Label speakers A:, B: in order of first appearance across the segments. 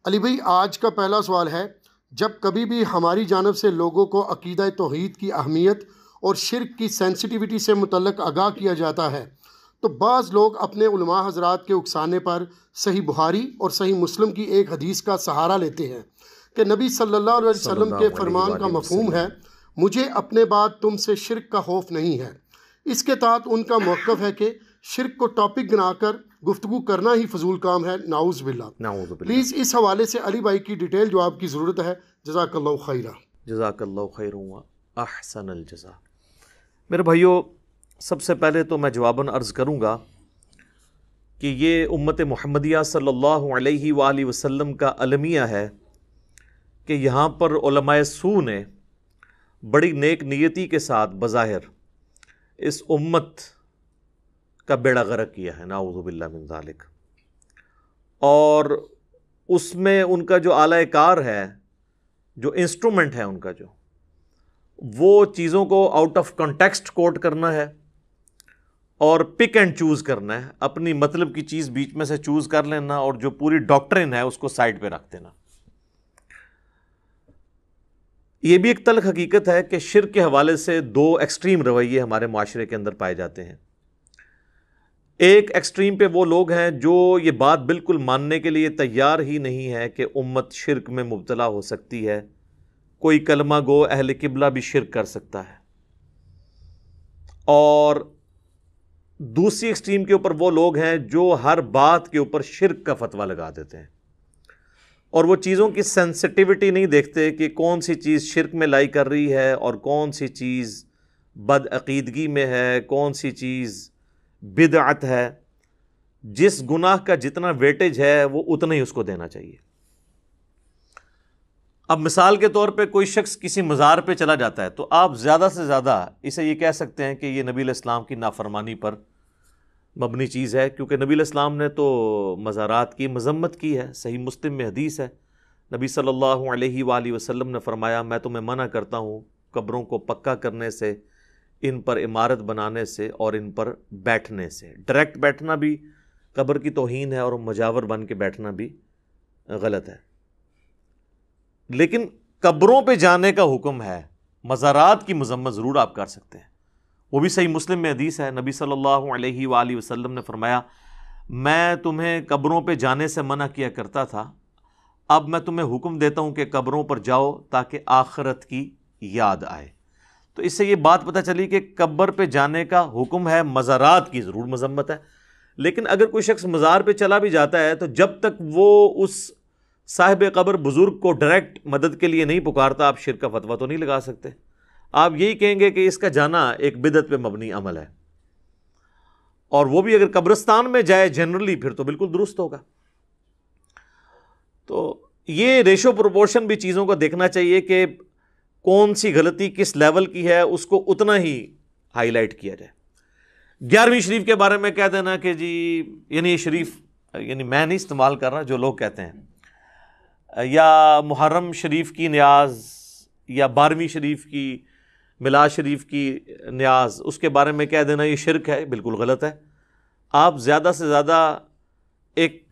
A: علی بھائی، آج کا پہلا سوال ہے، جب کبھی بھی ہماری جانب سے لوگوں کو عقیدہ توحید کی اہمیت اور شرک کی سینسٹیوٹی سے متعلق آگاہ کیا جاتا ہے تو بعض لوگ اپنے علماء حضرات کے اکسانے پر صحیح بخاری اور صحیح مسلم کی ایک حدیث کا سہارا لیتے ہیں کہ نبی صلی اللہ علیہ
B: صلی
A: وسلم
B: اللہ
A: کے
B: علیہ
A: فرمان کا
B: وآلہ
A: مفہوم ہے،
B: وسلم۔
A: مجھے اپنے بعد تم سے شرک کا خوف نہیں ہے۔ اس کے تحت ان کا موقف ہے کہ شرک کو ٹاپک بنا کر گفتگو کرنا ہی فضول کام ہے، نعوذ باللہ۔
B: نعوذ باللہ۔
A: پلیز اس حوالے سے علی بھائی کی ڈیٹیل جواب کی ضرورت ہے، جزاک اللہ خیرہ۔
B: جزاک اللہ خیر و احسن الجزا۔ میرے بھائیو، سب سے پہلے تو میں جواباً عرض کروں گا کہ یہ امت محمدیہ صلی اللہ علیہ وآلہ وسلم کا المیہ ہے کہ یہاں پر علماء سو نے بڑی نیک نیتی کے ساتھ بظاہر اس امت کا بیڑا غرق کیا ہے، نعوذ باللہ من ذالک، اور اس میں ان کا جو اعلی کار ہے، جو انسٹرومنٹ ہے ان کا، جو وہ چیزوں کو آؤٹ آف کنٹیکسٹ کوٹ کرنا ہے اور پک اینڈ چوز کرنا ہے، اپنی مطلب کی چیز بیچ میں سے چوز کر لینا اور جو پوری ڈاکٹرن ہے اس کو سائڈ پہ رکھ دینا۔ یہ بھی ایک تلخ حقیقت ہے کہ شرک کے حوالے سے دو ایکسٹریم رویے ہمارے معاشرے کے اندر پائے جاتے ہیں۔ ایک ایکسٹریم پہ وہ لوگ ہیں جو یہ بات بالکل ماننے کے لیے تیار ہی نہیں ہے کہ امت شرک میں مبتلا ہو سکتی ہے، کوئی کلمہ گو اہل قبلہ بھی شرک کر سکتا ہے، اور دوسری ایکسٹریم کے اوپر وہ لوگ ہیں جو ہر بات کے اوپر شرک کا فتویٰ لگا دیتے ہیں اور وہ چیزوں کی سینسٹیوٹی نہیں دیکھتے کہ کون سی چیز شرک میں لائی کر رہی ہے اور کون سی چیز بد عقیدگی میں ہے، کون سی چیز بدعت ہے۔ جس گناہ کا جتنا ویٹیج ہے وہ اتنا ہی اس کو دینا چاہیے۔ اب مثال کے طور پہ کوئی شخص کسی مزار پہ چلا جاتا ہے تو آپ زیادہ سے زیادہ اسے یہ کہہ سکتے ہیں کہ یہ نبی علیہ السلام کی نافرمانی پر مبنی چیز ہے، کیونکہ نبی علیہ السلام نے تو مزارات کی مذمت کی ہے۔ صحیح مسلم میں حدیث ہے، نبی صلی اللہ علیہ وآلہ وسلم نے فرمایا، میں تمہیں منع کرتا ہوں قبروں کو پکا کرنے سے، ان پر عمارت بنانے سے اور ان پر بیٹھنے سے۔ ڈائریکٹ بیٹھنا بھی قبر کی توہین ہے اور مجاور بن کے بیٹھنا بھی غلط ہے، لیکن قبروں پہ جانے کا حکم ہے، مزارات کی مذمت ضرور آپ کر سکتے ہیں۔ وہ بھی صحیح مسلم میں حدیث ہے، نبی صلی اللہ علیہ وآلہ وسلم نے فرمایا، میں تمہیں قبروں پہ جانے سے منع کیا کرتا تھا، اب میں تمہیں حکم دیتا ہوں کہ قبروں پر جاؤ تاکہ آخرت کی یاد آئے۔ تو اس سے یہ بات پتہ چلی کہ قبر پہ جانے کا حکم ہے، مزارات کی ضرور مذمت ہے، لیکن اگر کوئی شخص مزار پہ چلا بھی جاتا ہے تو جب تک وہ اس صاحب قبر بزرگ کو ڈائریکٹ مدد کے لیے نہیں پکارتا، آپ شرک کا فتویٰ تو نہیں لگا سکتے۔ آپ یہی کہیں گے کہ اس کا جانا ایک بدعت پہ مبنی عمل ہے، اور وہ بھی اگر قبرستان میں جائے جنرلی پھر تو بالکل درست ہوگا۔ تو یہ ریشو پروپورشن بھی چیزوں کو دیکھنا چاہیے کہ کون سی غلطی کس لیول کی ہے، اس کو اتنا ہی ہائی لائٹ کیا جائے۔ 11ویں شریف کے بارے میں کہہ دینا کہ جی، یعنی یہ شریف یعنی میں نہیں استعمال کر رہا، جو لوگ کہتے ہیں، یا محرم شریف کی نیاز یا 12ویں شریف کی میلاد شریف کی نیاز، اس کے بارے میں کہہ دینا یہ شرک ہے، بالکل غلط ہے۔ آپ زیادہ سے زیادہ ایک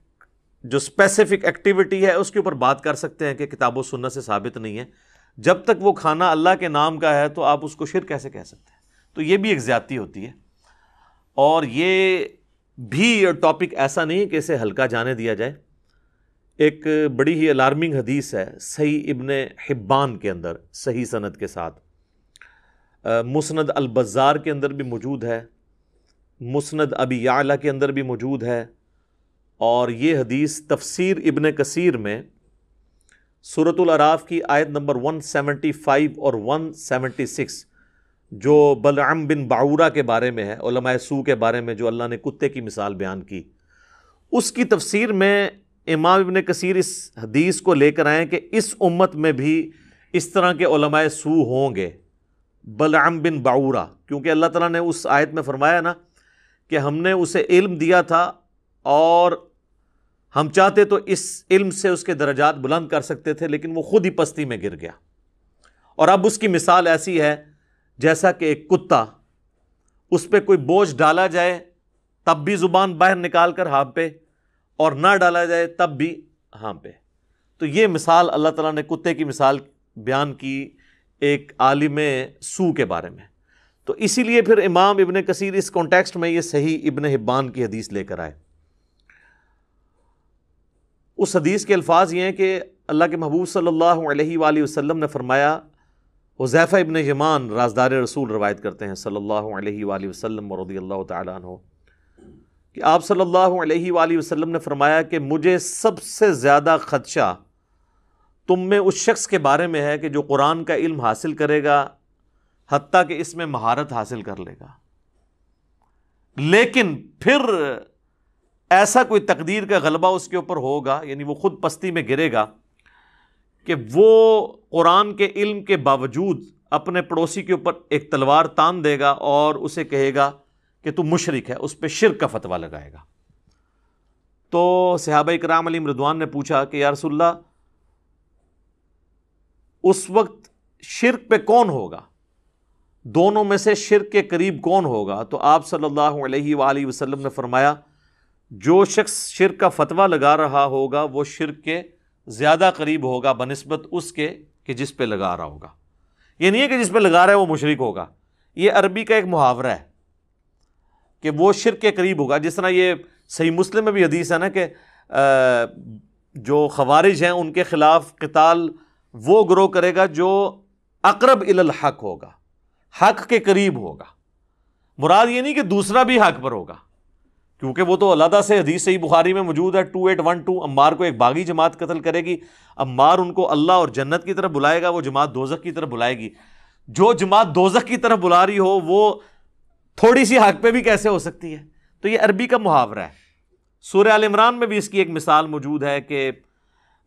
B: جو اسپیسیفک ایکٹیویٹی ہے اس کے اوپر بات کر سکتے ہیں کہ کتاب و سنت سے ثابت نہیں ہے۔ جب تک وہ کھانا اللہ کے نام کا ہے تو آپ اس کو شرک کیسے کہہ سکتے ہیں؟ تو یہ بھی ایک زیادتی ہوتی ہے، اور یہ بھی ٹاپک ایسا نہیں کہ اسے ہلکا جانے دیا جائے۔ ایک بڑی ہی الارمنگ حدیث ہے صحیح ابن حبان کے اندر صحیح سند کے ساتھ، مسند البزار کے اندر بھی موجود ہے، مسند ابی یعلا کے اندر بھی موجود ہے، اور یہ حدیث تفسیر ابن کثیر میں سورۃ الاعراف کی آیت نمبر 175 اور 176 جو بلعم بن بعورہ کے بارے میں ہے، علماء سو کے بارے میں، جو اللہ نے کتے کی مثال بیان کی، اس کی تفسیر میں امام ابن کثیر اس حدیث کو لے کر آئے کہ اس امت میں بھی اس طرح کے علماء سو ہوں گے، بلعم بن بعورہ، کیونکہ اللہ تعالیٰ نے اس آیت میں فرمایا نا کہ ہم نے اسے علم دیا تھا اور ہم چاہتے تو اس علم سے اس کے درجات بلند کر سکتے تھے، لیکن وہ خود ہی پستی میں گر گیا، اور اب اس کی مثال ایسی ہے جیسا کہ ایک کتا، اس پہ کوئی بوجھ ڈالا جائے تب بھی زبان باہر نکال کر ہانپے، اور نہ ڈالا جائے تب بھی ہانپے۔ تو یہ مثال اللہ تعالیٰ نے کتے کی مثال بیان کی ایک عالم سو کے بارے میں. تو اسی لیے پھر امام ابن کثیر اس کانٹیکسٹ میں یہ صحیح ابن حبان کی حدیث لے کر آئے. اس حدیث کے الفاظ یہ ہیں کہ اللہ کے محبوب صلی اللہ علیہ وآلہ وسلم نے فرمایا، حذیفہ ابن یمان رازدار رسول روایت کرتے ہیں صلی اللہ علیہ وآلہ وسلم رضی اللہ تعالیٰ عنہ، کہ آپ صلی اللہ علیہ وآلہ وسلم نے فرمایا کہ مجھے سب سے زیادہ خدشہ تم میں اس شخص کے بارے میں ہے کہ جو قرآن کا علم حاصل کرے گا حتیٰ کہ اس میں مہارت حاصل کر لے گا، لیکن پھر ایسا کوئی تقدیر کا غلبہ اس کے اوپر ہوگا، یعنی وہ خود پستی میں گرے گا کہ وہ قرآن کے علم کے باوجود اپنے پڑوسی کے اوپر ایک تلوار تان دے گا اور اسے کہے گا کہ تو مشرک ہے، اس پہ شرک کا فتویٰ لگائے گا. تو صحابہ کرام علیہم رضوان نے پوچھا کہ یا رسول اللہ اس وقت شرک پہ کون ہوگا، دونوں میں سے شرک کے قریب کون ہوگا؟ تو آپ صلی اللہ علیہ وآلہ وسلم نے فرمایا جو شخص شرک کا فتویٰ لگا رہا ہوگا وہ شرک کے زیادہ قریب ہوگا بنسبت اس کے کہ جس پہ لگا رہا ہوگا. یہ نہیں ہے کہ جس پہ لگا رہا ہے وہ مشرک ہوگا، یہ عربی کا ایک محاورہ ہے کہ وہ شرک کے قریب ہوگا. جس طرح یہ صحیح مسلم میں بھی حدیث ہے نا کہ جو خوارج ہیں ان کے خلاف قتال وہ گروہ کرے گا جو اقرب الی الحق ہوگا، حق کے قریب ہوگا. مراد یہ نہیں کہ دوسرا بھی حق پر ہوگا، کیونکہ وہ تو علیحدہ سے حدیث صحیح بخاری میں موجود ہے 2812 عمار کو ایک باغی جماعت قتل کرے گی، عمار ان کو اللہ اور جنت کی طرف بلائے گا، وہ جماعت دوزخ کی طرف بلائے گی. جو جماعت دوزخ کی طرف بلا رہی ہو وہ تھوڑی سی حق پہ بھی کیسے ہو سکتی ہے؟ تو یہ عربی کا محاورہ ہے. سورہ آل عمران میں بھی اس کی ایک مثال موجود ہے کہ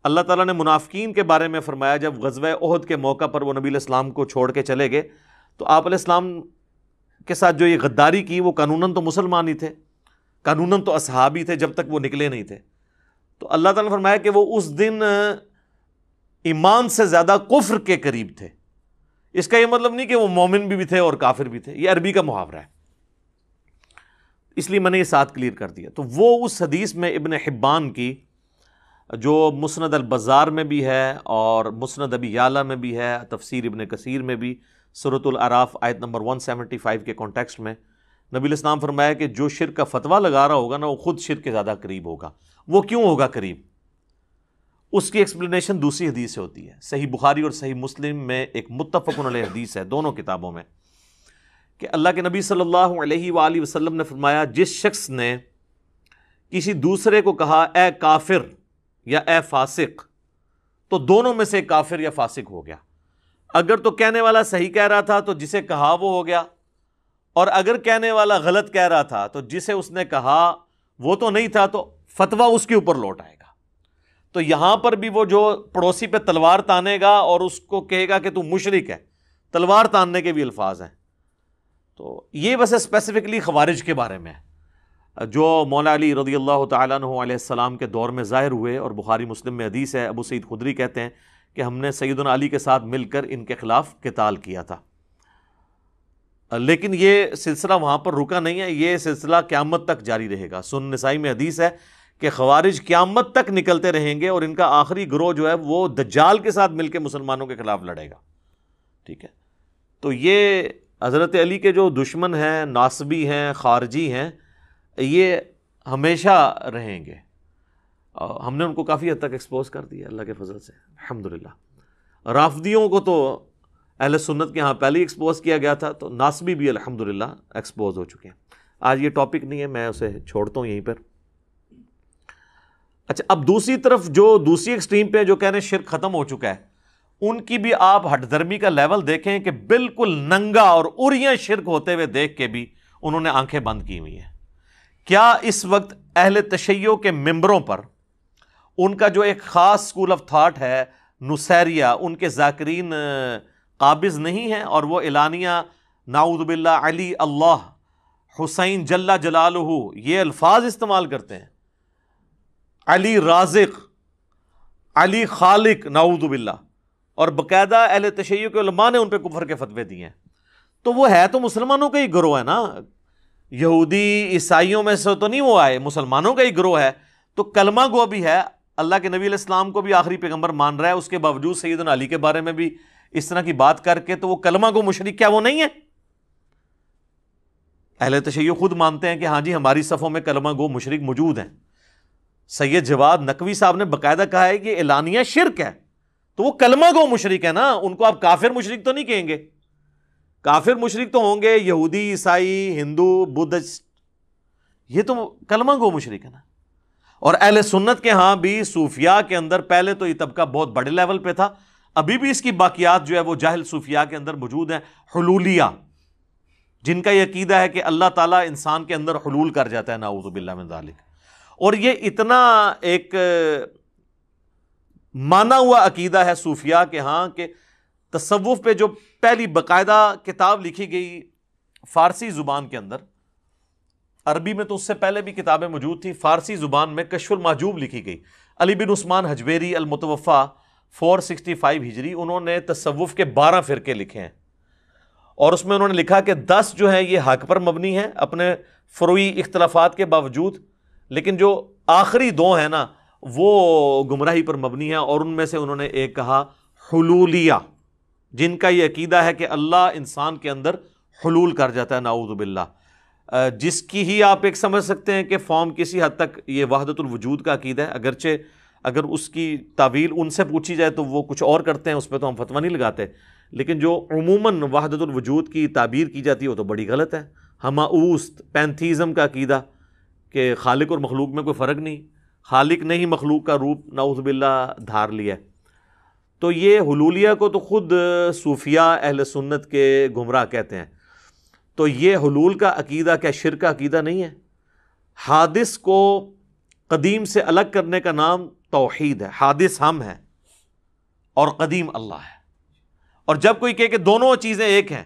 B: اللہ تعالیٰ نے منافقین کے بارے میں فرمایا جب غزوہ احد کے موقع پر وہ نبی علیہ السلام کو چھوڑ کے چلے گئے تو آپ علیہ السلام کے ساتھ جو یہ غداری کی وہ قانوناً تو مسلمان ہی تھے، قانوناً تو اصحابی تھے جب تک وہ نکلے نہیں تھے. تو اللہ تعالیٰ نے فرمایا کہ وہ اس دن ایمان سے زیادہ کفر کے قریب تھے. اس کا یہ مطلب نہیں کہ وہ مومن بھی تھے اور کافر بھی تھے، یہ عربی کا محاورہ ہے، اس لیے میں نے یہ ساتھ کلیئر کر دیا. تو وہ اس حدیث میں ابن حبان کی جو مسند البزار میں بھی ہے اور مسند ابی یعلا میں بھی ہے، تفسیر ابن کثیر میں بھی، سورۃ الاعراف آیت نمبر 175 کے کانٹیکسٹ میں نبی علیہ السلام فرمایا کہ جو شرک کا فتویٰ لگا رہا ہوگا نا وہ خود شرک کے زیادہ قریب ہوگا. وہ کیوں ہوگا قریب؟ اس کی ایکسپلینیشن دوسری حدیث سے ہوتی ہے. صحیح بخاری اور صحیح مسلم میں ایک متفق علیہ حدیث ہے دونوں کتابوں میں کہ اللہ کے نبی صلی اللہ علیہ وآلہ وسلم نے فرمایا جس شخص نے کسی دوسرے کو کہا اے کافر یا اے فاسق تو دونوں میں سے کافر یا فاسق ہو گیا. اگر تو کہنے والا صحیح کہہ رہا تھا تو جسے کہا وہ ہو گیا، اور اگر کہنے والا غلط کہہ رہا تھا تو جسے اس نے کہا وہ تو نہیں تھا تو فتویٰ اس کے اوپر لوٹ آئے گا. تو یہاں پر بھی وہ جو پڑوسی پہ تلوار تانے گا اور اس کو کہے گا کہ تو مشرک ہے، تلوار تاننے کے بھی الفاظ ہیں. تو یہ بس اسپیسیفکلی خوارج کے بارے میں ہے جو مولا علی رضی اللہ تعالیٰ عنہ علیہ السلام کے دور میں ظاہر ہوئے، اور بخاری مسلم میں حدیث ہے، ابو سعید خدری کہتے ہیں کہ ہم نے سیدنا علی کے ساتھ مل کر ان کے خلاف قتال کیا تھا. لیکن یہ سلسلہ وہاں پر رکا نہیں ہے، یہ سلسلہ قیامت تک جاری رہے گا. سنن نسائی میں حدیث ہے کہ خوارج قیامت تک نکلتے رہیں گے اور ان کا آخری گروہ جو ہے وہ دجال کے ساتھ مل کے مسلمانوں کے خلاف لڑے گا. ٹھیک ہے، تو یہ حضرت علی کے جو دشمن ہیں، ناصبی ہیں، خارجی ہیں، یہ ہمیشہ رہیں گے. ہم نے ان کو کافی حد تک ایکسپوز کر دیا اللہ کے فضل سے الحمدللہ. رافضیوں کو تو اہل سنت کے ہاں پہلے ہی ایکسپوز کیا گیا تھا، تو ناصبی بھی الحمدللہ ایکسپوز ہو چکے ہیں. آج یہ ٹاپک نہیں ہے، میں اسے چھوڑتا ہوں یہیں پر. اچھا، اب دوسری طرف جو دوسری ایکسٹریم پہ جو کہہ رہے ہیں شرک ختم ہو چکا ہے، ان کی بھی آپ ہٹ درمی کا لیول دیکھیں کہ بالکل ننگا اور اریاں شرک ہوتے ہوئے دیکھ کے بھی انہوں نے آنکھیں بند کی ہوئی ہیں. کیا اس وقت اہل تشیع کے ممبروں پر ان کا جو ایک خاص اسکول آف تھاٹ ہے نصیریہ، ان کے ذاکرین قابض نہیں ہیں اور وہ اعلانیہ نعوذ باللہ علی اللہ حسین جل جلالہ یہ الفاظ استعمال کرتے ہیں، علی رازق، علی خالق، نعوذ باللہ، اور باقاعدہ اہل تشیع کے علماء نے ان پہ کفر کے فتوے دیے ہیں؟ تو وہ ہے تو مسلمانوں کا ہی گروہ ہے نا، یہودی عیسائیوں میں سے تو نہیں وہ آئے، مسلمانوں کا ہی گروہ ہے. تو کلمہ گو بھی ہے، اللہ کے نبی علیہ السلام کو بھی آخری پیغمبر مان رہا ہے، اس کے باوجود سیدنا علی کے بارے میں بھی اس طرح کی بات کر کے، تو وہ کلمہ گو مشرک کیا وہ نہیں ہے؟ اہل تشیع خود مانتے ہیں کہ ہاں جی ہماری صفوں میں کلمہ گو مشرک موجود ہیں۔ سید جواد نقوی صاحب نے باقاعدہ کہا ہے کہ اعلانیہ شرک ہے، تو وہ کلمہ گو مشرک ہے نا، ان کو آپ کافر مشرک تو نہیں کہیں گے۔ کافر مشرک تو ہوں گے یہودی، عیسائی، ہندو، بدھسٹ، یہ تو کلمہ گو مشرک ہے نا۔ اور اہل سنت کے ہاں بھی صوفیاء کے اندر پہلے تو یہ طبقہ بہت بڑے لیول پہ تھا، ابھی بھی اس کی باقیات جو ہے وہ جاہل صوفیاء کے اندر موجود ہیں، حلولیہ، جن کا یہ عقیدہ ہے کہ اللہ تعالیٰ انسان کے اندر حلول کر جاتا ہے، نعوذ باللہ من ذالک۔ اور یہ اتنا ایک مانا ہوا عقیدہ ہے صوفیاء کے ہاں کہ تصوف پہ جو پہلی باقاعدہ کتاب لکھی گئی فارسی زبان کے اندر، عربی میں تو اس سے پہلے بھی کتابیں موجود تھیں، فارسی زبان میں کشف المحجوب لکھی گئی، علی بن عثمان حجویری المتوفا 465 ہجری، انہوں نے تصوف کے 12 فرقے لکھے ہیں، اور اس میں انہوں نے لکھا کہ 10 جو ہیں یہ حق پر مبنی ہیں اپنے فروعی اختلافات کے باوجود، لیکن جو آخری 2 ہیں نا وہ گمراہی پر مبنی ہیں، اور ان میں سے انہوں نے ایک کہا حلولیہ، جن کا یہ عقیدہ ہے کہ اللہ انسان کے اندر حلول کر جاتا ہے، نعوذ باللہ، جس کی ہی آپ ایک سمجھ سکتے ہیں کہ فارم کسی حد تک یہ وحدت الوجود کا عقیدہ ہے، اگرچہ اگر اس کی تعویل ان سے پوچھی جائے تو وہ کچھ اور کرتے ہیں، اس پہ تو ہم فتویٰ نہیں لگاتے، لیکن جو عموماً وحدت الوجود کی تعبیر کی جاتی ہے وہ تو بڑی غلط ہے۔ ہماؤست پینتھیزم کا عقیدہ کہ خالق اور مخلوق میں کوئی فرق نہیں، خالق نے ہی مخلوق کا روپ نعوذ باللہ دھار لیا ہے۔ تو یہ حلولیہ کو تو خود صوفیاء اہل سنت کے گمراہ کہتے ہیں۔ تو یہ حلول کا عقیدہ کیا شرک کا عقیدہ نہیں ہے؟ حادث کو قدیم سے الگ کرنے کا نام توحید ہے۔ حادث ہم ہیں اور قدیم اللہ ہے، اور جب کوئی کہے کہ دونوں چیزیں ایک ہیں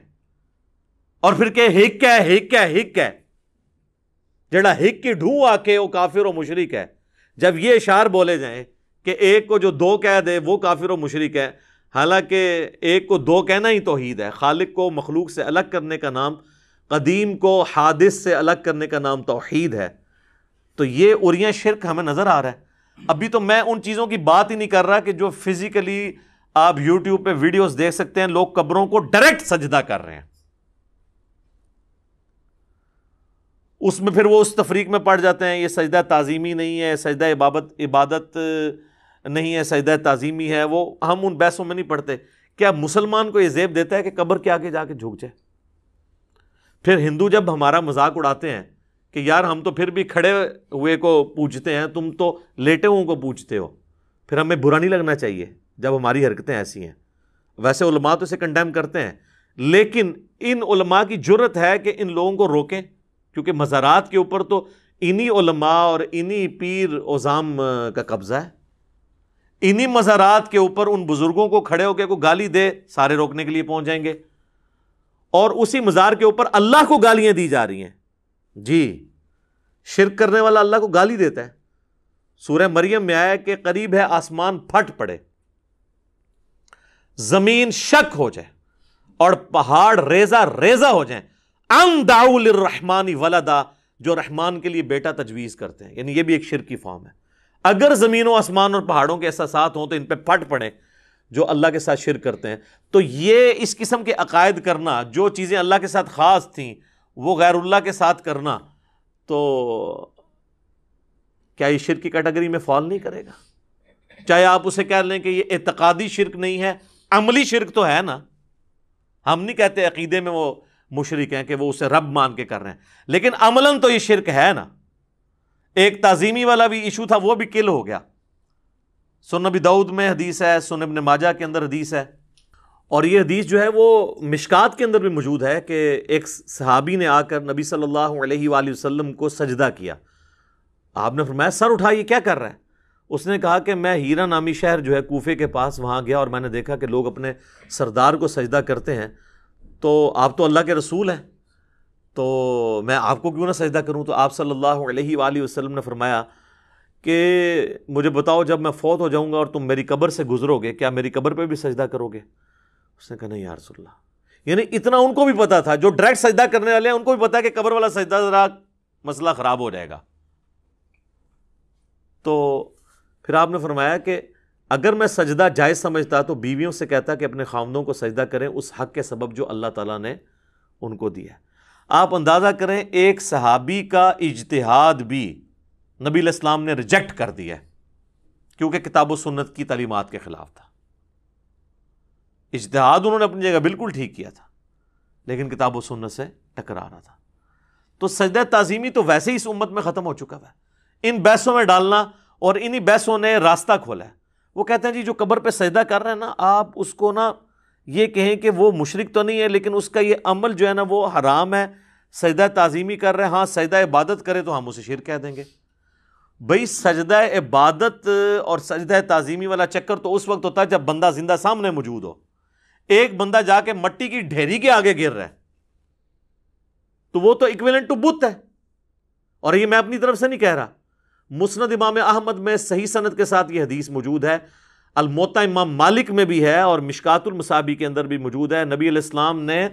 B: اور پھر کہ ہک ہے ہک ہے ہک ہے، جڑا ہک کی ڈھوں آ کے وہ کافر و مشرک ہے، جب یہ اشعار بولے جائیں کہ ایک کو جو 2 کہہ دے وہ کافر و مشرک ہے، حالانکہ ایک کو 2 کہنا ہی توحید ہے۔ خالق کو مخلوق سے الگ کرنے کا نام، قدیم کو حادث سے الگ کرنے کا نام توحید ہے، تو یہ اریاں شرک ہمیں نظر آ رہا ہے۔ ابھی تو میں ان چیزوں کی بات ہی نہیں کر رہا کہ جو فزیکلی آپ یوٹیوب پہ ویڈیوز دیکھ سکتے ہیں، لوگ قبروں کو ڈائریکٹ سجدہ کر رہے ہیں، اس میں پھر وہ اس تفریق میں پڑ جاتے ہیں، یہ سجدہ تعظیمی نہیں ہے، سجدہ عبادت نہیں ہے، سجدہ تعظیمی ہے، وہ ہم ان بحثوں میں نہیں پڑھتے۔ کیا مسلمان کو یہ زیب دیتا ہے کہ قبر کے آگے جا کے جھک جائے؟ پھر ہندو جب ہمارا مذاق اڑاتے ہیں کہ یار ہم تو پھر بھی کھڑے ہوئے کو پوجتے ہیں، تم تو لیٹے ہوئے کو پوجتے ہو، پھر ہمیں برا نہیں لگنا چاہیے جب ہماری حرکتیں ایسی ہیں۔ ویسے علماء تو اسے کنڈیم کرتے ہیں، لیکن ان علماء کی جرت ہے کہ ان لوگوں کو روکیں، کیونکہ مزارات کے اوپر تو انہی علماء اور انہی پیر عظام کا قبضہ ہے۔ انہی مزارات کے اوپر ان بزرگوں کو کھڑے ہو کے کوئی گالی دے، سارے روکنے کے لیے پہنچ جائیں گے، اور اسی مزار کے اوپر اللہ کو گالیاں دی جا رہی ہیں۔ جی، شرک کرنے والا اللہ کو گالی دیتا ہے۔ سورہ مریم میں آیا کہ قریب ہے آسمان پھٹ پڑے، زمین شک ہو جائے اور پہاڑ ریزہ ریزہ ہو جائیں، ان دعوا للرحمن ولدا، جو رحمان کے لیے بیٹا تجویز کرتے ہیں، یعنی یہ بھی ایک شرک کی فارم ہے۔ اگر زمین و آسمان اور پہاڑوں کے احساسات ہوں تو ان پہ پھٹ پڑیں جو اللہ کے ساتھ شرک کرتے ہیں۔ تو یہ اس قسم کے عقائد کرنا، جو چیزیں اللہ کے ساتھ خاص تھیں وہ غیر اللہ کے ساتھ کرنا، تو کیا یہ شرک کی کیٹیگری میں فال نہیں کرے گا؟ چاہے آپ اسے کہہ لیں کہ یہ اعتقادی شرک نہیں ہے، عملی شرک تو ہے نا۔ ہم نہیں کہتے عقیدے میں وہ مشرک ہیں کہ وہ اسے رب مان کے کر رہے ہیں، لیکن عملاً تو یہ شرک ہے نا۔ ایک تعظیمی والا بھی ایشو تھا، وہ بھی کل ہو گیا۔ سنن نبی داؤد میں حدیث ہے، سنن ابن ماجہ کے اندر حدیث ہے، اور یہ حدیث جو ہے وہ مشکات کے اندر بھی موجود ہے کہ ایک صحابی نے آ کر نبی صلی اللہ علیہ وآلہ وسلم کو سجدہ کیا۔ آپ نے فرمایا سر اٹھا، یہ کیا کر رہا ہے؟ اس نے کہا کہ میں ہیرا نامی شہر جو ہے کوفے کے پاس، وہاں گیا اور میں نے دیکھا کہ لوگ اپنے سردار کو سجدہ کرتے ہیں، تو آپ تو اللہ کے رسول ہیں، تو میں آپ کو کیوں نہ سجدہ کروں؟ تو آپ صلی اللہ علیہ وآلہ وسلم نے فرمایا کہ مجھے بتاؤ جب میں فوت ہو جاؤں گا اور تم میری قبر سے گزرو گے، کیا میری قبر پہ بھی سجدہ کرو گے؟ اس نے کہا نہیں یا رسول اللہ۔ یعنی اتنا ان کو بھی پتا تھا، جو ڈائریکٹ سجدہ کرنے والے ہیں ان کو بھی پتا ہے کہ قبر والا سجدہ ذرا مسئلہ خراب ہو جائے گا۔ تو پھر آپ نے فرمایا کہ اگر میں سجدہ جائز سمجھتا تو بیویوں سے کہتا کہ اپنے خاوندوں کو سجدہ کریں اس حق کے سبب جو اللہ تعالیٰ نے ان کو دیا ہے۔ آپ اندازہ کریں ایک صحابی کا اجتہاد بھی نبی علیہ السلام نے ریجیکٹ کر دیا ہے کیونکہ کتاب و سنت کی تعلیمات کے خلاف تھا۔ اجتہاد انہوں نے اپنی جگہ بالکل ٹھیک کیا تھا لیکن کتاب و سنت سے ٹکرا رہا تھا۔ تو سجدہ تعظیمی تو ویسے ہی اس امت میں ختم ہو چکا ہے، ان بحثوں میں ڈالنا اور انہی بحثوں نے راستہ کھولا ہے۔ وہ کہتے ہیں جی جو قبر پہ سجدہ کر رہے ہیں نا، آپ اس کو نا یہ کہیں کہ وہ مشرک تو نہیں ہے لیکن اس کا یہ عمل جو ہے نا وہ حرام ہے، سجدہ تعظیمی کر رہے ہیں، ہاں سجدہ عبادت کرے تو ہم اسے شرک کہہ دیں گے۔ بھئی سجدہ عبادت اور سجدہ تعظیمی والا چکر تو اس وقت ہوتا ہے جب بندہ زندہ سامنے موجود ہو۔ ایک بندہ جا کے مٹی کی ڈھیری کے آگے گر رہا ہے تو وہ تو ایکویلنٹ ٹو بت ہے، اور یہ میں اپنی طرف سے نہیں کہہ رہا، مسند امام احمد میں صحیح سند کے ساتھ یہ حدیث موجود ہے، الموطا امام مالک میں بھی ہے اور مشکات المصابیح کے اندر بھی موجود ہے۔ نبی علیہ السلام نے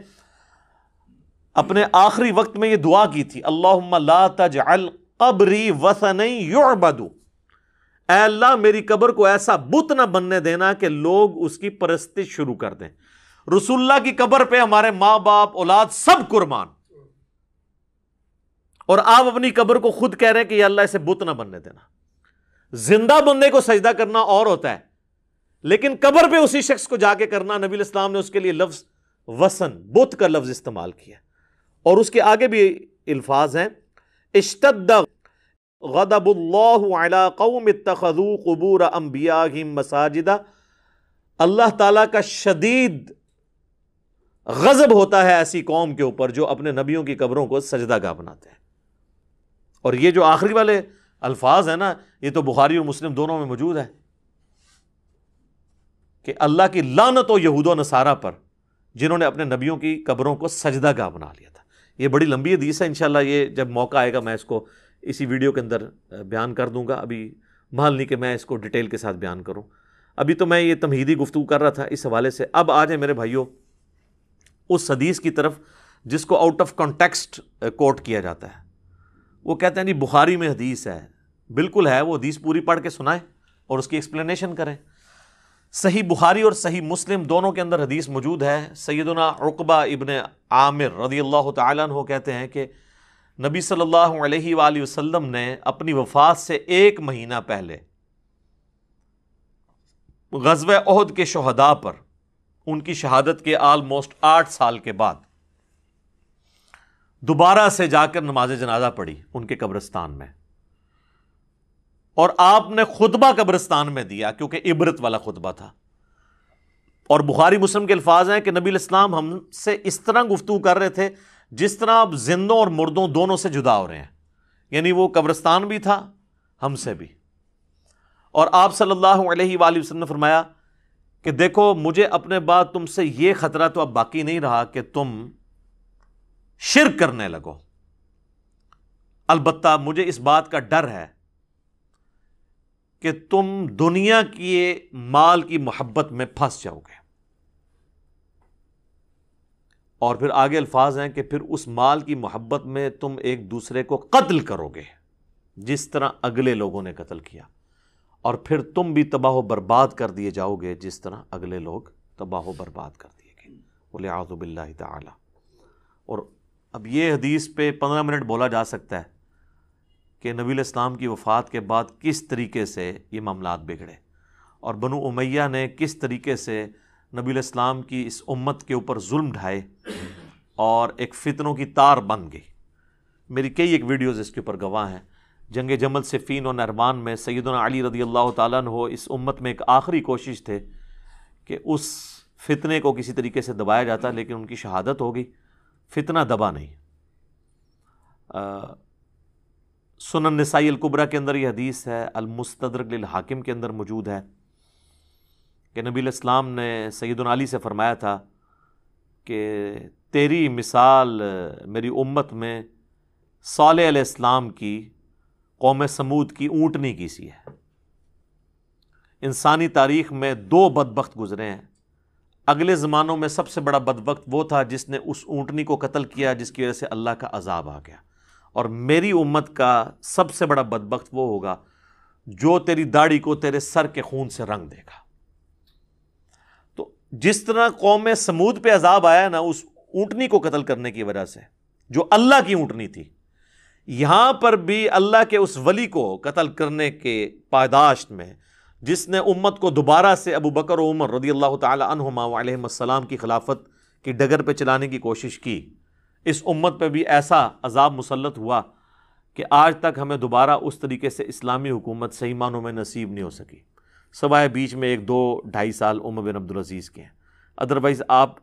B: اپنے آخری وقت میں یہ دعا کی تھی، اللہم لا تجعل قبری وثنا یعبد، اے اللہ میری قبر کو ایسا بت نہ بننے دینا کہ لوگ اس کی پرستش شروع کر دیں۔ رسول اللہ کی قبر پہ ہمارے ماں باپ اولاد سب قربان، اور آپ اپنی قبر کو خود کہہ رہے ہیں کہ یا اللہ اسے بت نہ بننے دینا۔ زندہ بندے کو سجدہ کرنا اور ہوتا ہے لیکن قبر پہ اسی شخص کو جا کے کرنا، نبی علیہ السلام نے اس کے لیے لفظ وثن، بت کا لفظ استعمال کیا، اور اس کے آگے بھی الفاظ ہیں، اشتد غضب اللہ علی قوم اتخذوا قبور انبیائہم مساجدا، اللہ تعالیٰ کا شدید غضب ہوتا ہے ایسی قوم کے اوپر جو اپنے نبیوں کی قبروں کو سجدہ گاہ بناتے ہیں۔ اور یہ جو آخری والے الفاظ ہیں نا، یہ تو بخاری اور مسلم دونوں میں موجود ہے کہ اللہ کی لعنت ہو یہود و نصارہ پر جنہوں نے اپنے نبیوں کی قبروں کو سجدہ گاہ بنا لیا تھا۔ یہ بڑی لمبی حدیث ہے، انشاءاللہ یہ جب موقع آئے گا میں اس کو اسی ویڈیو کے اندر بیان کر دوں گا، ابھی محل نہیں کہ میں اس کو ڈیٹیل کے ساتھ بیان کروں۔ ابھی تو میں یہ تمہیدی گفتگو کر رہا تھا اس حوالے سے۔ اب آ جائیں میرے بھائیوں اس حدیث کی طرف جس کو آؤٹ آف کانٹیکسٹ کوٹ کیا جاتا ہے۔ وہ کہتے ہیں جی بخاری میں حدیث ہے، بالکل ہے، وہ حدیث پوری پڑھ کے سنائیں اور اس کی ایکسپلینیشن کریں۔ صحیح بخاری اور صحیح مسلم دونوں کے اندر حدیث موجود ہے۔ سیدنا عقبہ ابن عامر رضی اللہ تعالیٰ عنہ کہتے ہیں کہ نبی صلی اللہ علیہ وآلہ وسلم نے اپنی وفات سے 1 مہینہ پہلے غزوہ احد کے شہداء پر ان کی شہادت کے آلموسٹ 8 سال کے بعد دوبارہ سے جا کر نماز جنازہ پڑھی ان کے قبرستان میں، اور آپ نے خطبہ قبرستان میں دیا کیونکہ عبرت والا خطبہ تھا۔ اور بخاری مسلم کے الفاظ ہیں کہ نبی علیہ السلام ہم سے اس طرح گفتگو کر رہے تھے جس طرح آپ زندوں اور مردوں دونوں سے جدا ہو رہے ہیں، یعنی وہ قبرستان بھی تھا ہم سے بھی۔ اور آپ صلی اللہ علیہ وآلہ وسلم نے فرمایا کہ دیکھو مجھے اپنے بعد تم سے یہ خطرہ تو اب باقی نہیں رہا کہ تم شرک کرنے لگو، البتہ مجھے اس بات کا ڈر ہے کہ تم دنیا کی مال کی محبت میں پھنس جاؤ گے۔ اور پھر آگے الفاظ ہیں کہ پھر اس مال کی محبت میں تم ایک دوسرے کو قتل کرو گے جس طرح اگلے لوگوں نے قتل کیا، اور پھر تم بھی تباہ و برباد کر دیے جاؤ گے جس طرح اگلے لوگ تباہ و برباد کر دیے گئے، وَلِعَاذُ بِاللَّهِ تَعَالَى۔ اور اب یہ حدیث پہ 15 منٹ بولا جا سکتا ہے کہ نبی علیہ السلام کی وفات کے بعد کس طریقے سے یہ معاملات بگڑے اور بنو امیہ نے کس طریقے سے نبی علیہ السلام کی اس امت کے اوپر ظلم ڈھائے اور ایک فتنوں کی تار بن گئی۔ میری کئی ایک ویڈیوز اس کے اوپر گواہ ہیں۔ جنگ جمل صفین اور نہروان میں سیدنا علی رضی اللہ تعالیٰ عنہ اس امت میں ایک آخری کوشش تھے کہ اس فتنے کو کسی طریقے سے دبایا جاتا، لیکن ان کی شہادت ہو گئی، فتنہ دبا نہیں۔ سنن نسائی الکبریٰ کے اندر یہ حدیث ہے، المستدرک للحاکم کے اندر موجود ہے کہ نبی علیہ السلام نے سیدنا علی سے فرمایا تھا کہ تیری مثال میری امت میں صالح علیہ السلام کی قوم سمود کی اونٹنی کی سی ہے۔ انسانی تاریخ میں 2 بدبخت گزرے ہیں، اگلے زمانوں میں سب سے بڑا بدبخت وہ تھا جس نے اس اونٹنی کو قتل کیا جس کی وجہ سے اللہ کا عذاب آ گیا، اور میری امت کا سب سے بڑا بدبخت وہ ہوگا جو تیری داڑھی کو تیرے سر کے خون سے رنگ دے گا۔ تو جس طرح قوم سمود پہ عذاب آیا نا اس اونٹنی کو قتل کرنے کی وجہ سے، جو اللہ کی اونٹنی تھی، یہاں پر بھی اللہ کے اس ولی کو قتل کرنے کے پاداشت میں، جس نے امت کو دوبارہ سے ابو بکر و عمر رضی اللہ تعالی عنہما علیہم السلام کی خلافت کی ڈگر پہ چلانے کی کوشش کی، اس امت پہ بھی ایسا عذاب مسلط ہوا کہ آج تک ہمیں دوبارہ اس طریقے سے اسلامی حکومت صحیح معنوں میں نصیب نہیں ہو سکی، سوائے بیچ میں 1-2-2.5 سال عمر بن عبدالعزیز کے ہیں۔ ادروائز آپ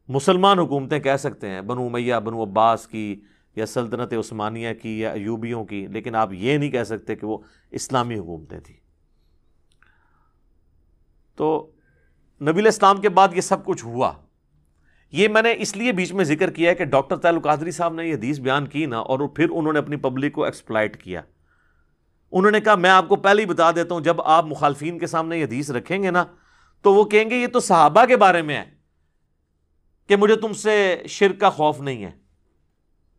B: مسلمان حکومتیں کہہ سکتے ہیں، بنو امیہ، بنو عباس کی، یا سلطنت عثمانیہ کی، یا ایوبیوں کی، لیکن آپ یہ نہیں کہہ سکتے کہ وہ اسلامی حکومتیں تھیں۔ تو نبی علیہ السلام کے بعد یہ سب کچھ ہوا۔ یہ میں نے اس لیے بیچ میں ذکر کیا ہے کہ ڈاکٹر طاہر القادری صاحب نے یہ حدیث بیان کی نا، اور پھر انہوں نے اپنی پبلک کو ایکسپلائٹ کیا۔ انہوں نے کہا میں آپ کو پہلے ہی بتا دیتا ہوں، جب آپ مخالفین کے سامنے یہ حدیث رکھیں گے نا تو وہ کہیں گے یہ تو صحابہ کے بارے میں ہے کہ مجھے تم سے شرک کا خوف نہیں ہے،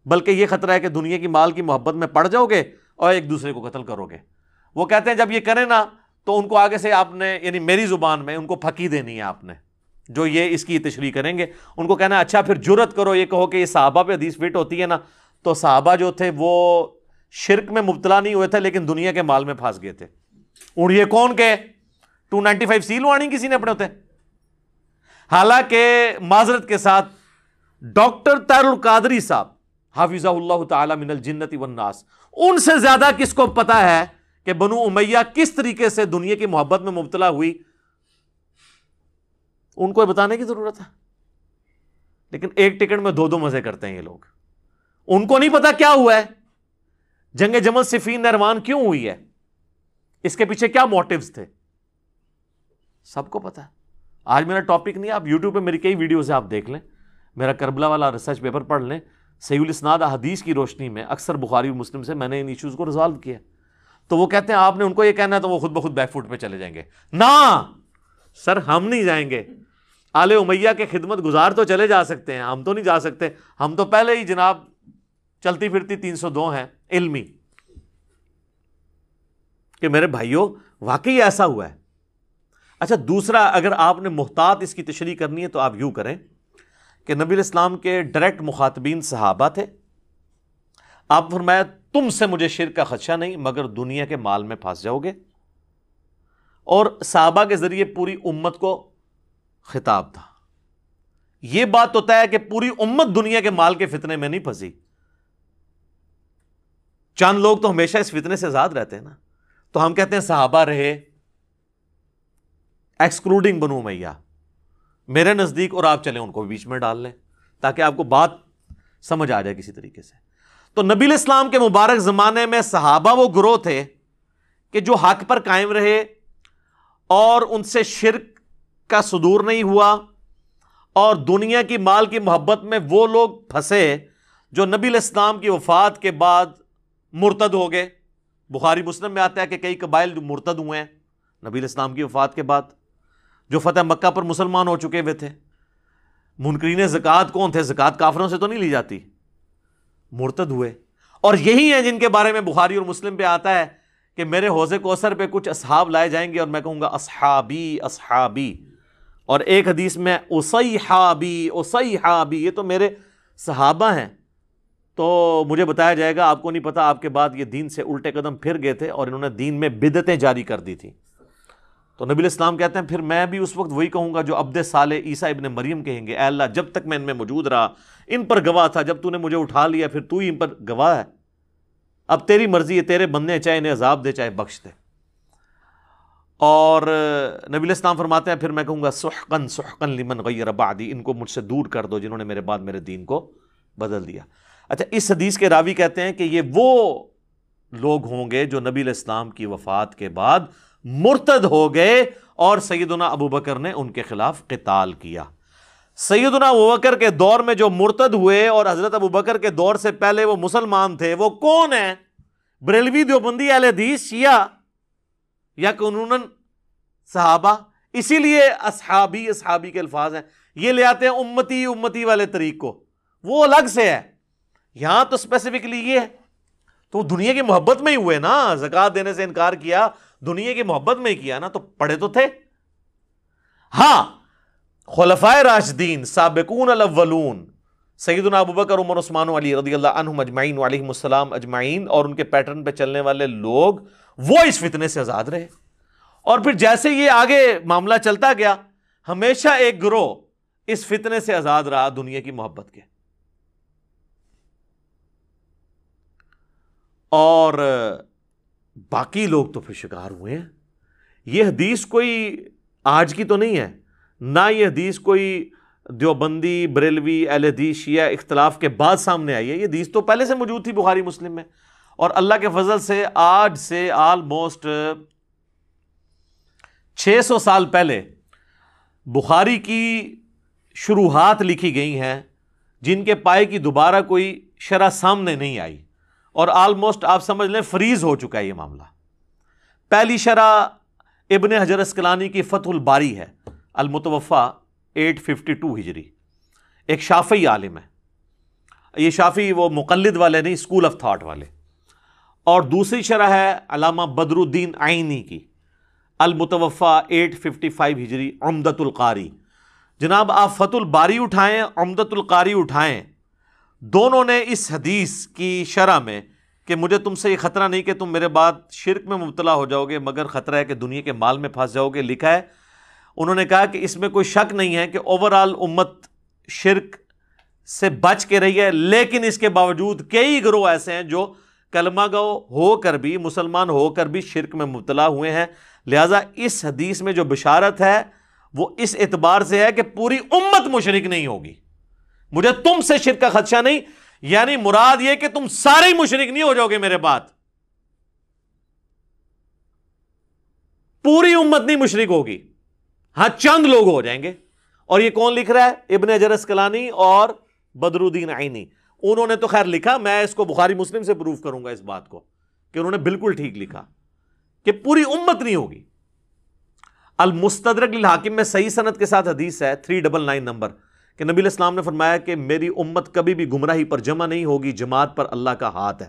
B: بلکہ یہ خطرہ ہے کہ دنیا کی مال کی محبت میں پڑ جاؤ گے اور ایک دوسرے کو قتل کرو گے۔ وہ کہتے ہیں جب یہ کریں نا تو ان کو آگے سے آپ نے، یعنی میری زبان میں، ان کو پھکی دینی ہے آپ نے، جو یہ اس کی تشریح کریں گے ان کو کہنا اچھا پھر جرت کرو یہ کہو کہ یہ صحابہ پہ حدیث فٹ ہوتی ہے نا، تو صحابہ جو تھے وہ شرک میں مبتلا نہیں ہوئے تھے لیکن دنیا کے مال میں پھنس گئے تھے۔ اور یہ کون کہ 295 سی لوانی کسی نے اپنے ہوتے؟ حالانکہ معذرت کے ساتھ ڈاکٹر طاہر القادری صاحب حافظہ اللہ تعالی من الجنت والناس، ان سے زیادہ کس کو پتا ہے کہ بنو امیہ کس طریقے سے دنیا کی محبت میں مبتلا ہوئی؟ ان کو بتانے کی ضرورت ہے؟ لیکن ایک ٹکٹ میں 2 مزے کرتے ہیں یہ لوگ۔ ان کو نہیں پتا کیا ہوا ہے، جنگ جمل صفین نہروان کیوں ہوئی ہے، اس کے پیچھے کیا موٹیوز تھے، سب کو پتا ہے۔ آج میرا ٹاپک نہیں ہے، آپ یوٹیوب پہ میری کئی ویڈیوز ہیں، آپ دیکھ لیں، میرا کربلا والا ریسرچ پیپر پڑھ لیں، صحیح الاسناد احادیث کی روشنی میں اکثر بخاری و مسلم سے میں نے ان ایشوز کو ریزالو کیا۔ تو وہ کہتے ہیں آپ نے ان کو یہ کہنا ہے تو وہ خود بخود بیک فوٹ پہ چلے جائیں گے۔ نہ سر، ہم نہیں جائیں گے۔ آل امیہ کے خدمت گزار تو چلے جا سکتے ہیں، ہم تو نہیں جا سکتے، ہم تو پہلے ہی جناب چلتی پھرتی 302 ہیں علمی۔ کہ میرے بھائیوں واقعی ایسا ہوا ہے۔ اچھا دوسرا، اگر آپ نے محتاط اس کی تشریح کرنی ہے تو آپ یوں کریں کہ نبی علیہ السلام کے ڈائریکٹ مخاطبین صحابہ تھے، آپ فرمایا تم سے مجھے شرک کا خدشہ نہیں مگر دنیا کے مال میں پھنس جاؤ گے، اور صحابہ کے ذریعے پوری امت کو خطاب تھا۔ یہ بات تو طے ہے کہ پوری امت دنیا کے مال کے فتنے میں نہیں پھنسی، چند لوگ تو ہمیشہ اس فتنے سے آزاد رہتے ہیں نا، تو ہم کہتے ہیں صحابہ رہے ایکسکلوڈنگ بنو امیہ میرے نزدیک، اور آپ چلیں ان کو بیچ میں ڈال لیں تاکہ آپ کو بات سمجھ آ جائے کسی طریقے سے۔ تو نبی علیہ السلام کے مبارک زمانے میں صحابہ وہ گروہ تھے کہ جو حق پر قائم رہے اور ان سے شرک کا صدور نہیں ہوا، اور دنیا کی مال کی محبت میں وہ لوگ پھنسے جو نبی علیہ السلام کی وفات کے بعد مرتد ہو گئے۔ بخاری مسلم میں آتا ہے کہ کئی قبائل جو مرتد ہوئے ہیں نبی علیہ السلام کی وفات کے بعد، جو فتح مکہ پر مسلمان ہو چکے ہوئے تھے۔ منکرین زکوٰۃ کون تھے؟ زکوٰۃ کافروں سے تو نہیں لی جاتی، مرتد ہوئے، اور یہی ہیں جن کے بارے میں بخاری اور مسلم پہ آتا ہے کہ میرے حوض کوثر پہ کچھ اصحاب لائے جائیں گے اور میں کہوں گا اصحابی اصحابی، اور ایک حدیث میں اصیحابی اصیحابی، یہ تو میرے صحابہ ہیں۔ تو مجھے بتایا جائے گا آپ کو نہیں پتا، آپ کے بعد یہ دین سے الٹے قدم پھر گئے تھے اور انہوں نے دین میں بدعتیں جاری کر دی تھی۔ تو نبی علیہ السلام کہتے ہیں پھر میں بھی اس وقت وہی کہوں گا جو عبد صالح عیسیٰ ابن مریم کہیں گے، اے اللہ جب تک میں ان میں موجود رہا ان پر گواہ تھا، جب تو نے مجھے اٹھا لیا پھر تو ہی ان پر گواہ ہے، اب تیری مرضی ہے، تیرے بندے چاہے انہیں عذاب دے چاہے بخش دے۔ اور نبی علیہ السلام فرماتے ہیں پھر میں کہوں گا سحقا سحقا لمن غیر بعدی، ان کو مجھ سے دور کر دو جنہوں نے میرے بعد میرے دین کو بدل دیا۔ اچھا اس حدیث کے راوی کہتے ہیں کہ یہ وہ لوگ ہوں گے جو نبی علیہ السلام کی وفات کے بعد مرتد ہو گئے اور سیدنا ابو بکر نے ان کے خلاف قتال کیا۔ سیدنا ابو بکر کے دور میں جو مرتد ہوئے اور حضرت ابو بکر کے دور سے پہلے وہ مسلمان تھے، وہ کون ہیں؟ بریلوی، دیوبندی، اہل حدیث، شیعہ، یا قانوناً صحابہ؟ اسی لیے اصحابی اصحابی کے الفاظ ہیں، یہ لے آتے ہیں امتی امتی والے طریق کو، وہ الگ سے ہے، یہاں تو اسپیسیفکلی یہ ہے۔ تو دنیا کی محبت میں ہی ہوئے نا، زکوٰۃ دینے سے انکار کیا دنیا کی محبت میں ہی کیا نا، تو پڑھے تو تھے. ہاں خلفائے راشدین سابقون الاولون سیدنا ابوبکر عمر عثمان علی رضی اللہ عنہم اجمعین وعلیہم السلام اجمعین اور ان کے پیٹرن پہ چلنے والے لوگ وہ اس فتنے سے آزاد رہے. اور پھر جیسے یہ آگے معاملہ چلتا گیا ہمیشہ ایک گروہ اس فتنے سے آزاد رہا دنیا کی محبت کے. اور باقی لوگ تو پھر شکار ہوئے ہیں. یہ حدیث کوئی آج کی تو نہیں ہے، نہ یہ حدیث کوئی دیوبندی بریلوی اہل حدیث شیعہ اختلاف کے بعد سامنے آئی ہے. یہ حدیث تو پہلے سے موجود تھی بخاری مسلم میں، اور اللہ کے فضل سے آج سے آلموسٹ 600 سال پہلے بخاری کی شروحات لکھی گئی ہیں جن کے پائے کی دوبارہ کوئی شرح سامنے نہیں آئی، اور آلموسٹ آپ سمجھ لیں فریز ہو چکا ہے یہ معاملہ. پہلی شرح ابن حجر اسقلانی کی فتح الباری ہے، المتوفا 852 ہجری، ایک شافعی عالم ہے. یہ شافعی وہ مقلد والے نہیں، اسکول آف تھاٹ والے. اور دوسری شرح ہے علامہ بدر الدین عینی کی، المتوفا 855 ہجری، عمدۃ القاری. جناب آپ فتح الباری اٹھائیں، عمدۃ القاری اٹھائیں، دونوں نے اس حدیث کی شرح میں کہ مجھے تم سے یہ خطرہ نہیں کہ تم میرے بعد شرک میں مبتلا ہو جاؤ گے مگر خطرہ ہے کہ دنیا کے مال میں پھنس جاؤ گے، لکھا ہے. انہوں نے کہا کہ اس میں کوئی شک نہیں ہے کہ اوورآل امت شرک سے بچ کے رہی ہے، لیکن اس کے باوجود کئی گروہ ایسے ہیں جو کلمہ گو ہو کر بھی، مسلمان ہو کر بھی شرک میں مبتلا ہوئے ہیں. لہٰذا اس حدیث میں جو بشارت ہے وہ اس اعتبار سے ہے کہ پوری امت مشرک نہیں ہوگی. مجھے تم سے شرک کا خدشہ نہیں، یعنی مراد یہ کہ تم سارے مشرک نہیں ہو جاؤ گے میرے بعد، پوری امت نہیں مشرک ہوگی، ہاں چند لوگ ہو جائیں گے. اور یہ کون لکھ رہا ہے؟ ابن حجر اسقلانی اور بدر الدین عینی. انہوں نے تو خیر لکھا، میں اس کو بخاری مسلم سے پروف کروں گا اس بات کو کہ انہوں نے بالکل ٹھیک لکھا کہ پوری امت نہیں ہوگی. المستدرک للحاکم میں صحیح سند کے ساتھ حدیث ہے 399 نمبر کہ نبی علیہ السلام نے فرمایا کہ میری امت کبھی بھی گمراہی پر جمع نہیں ہوگی، جماعت پر اللہ کا ہاتھ ہے.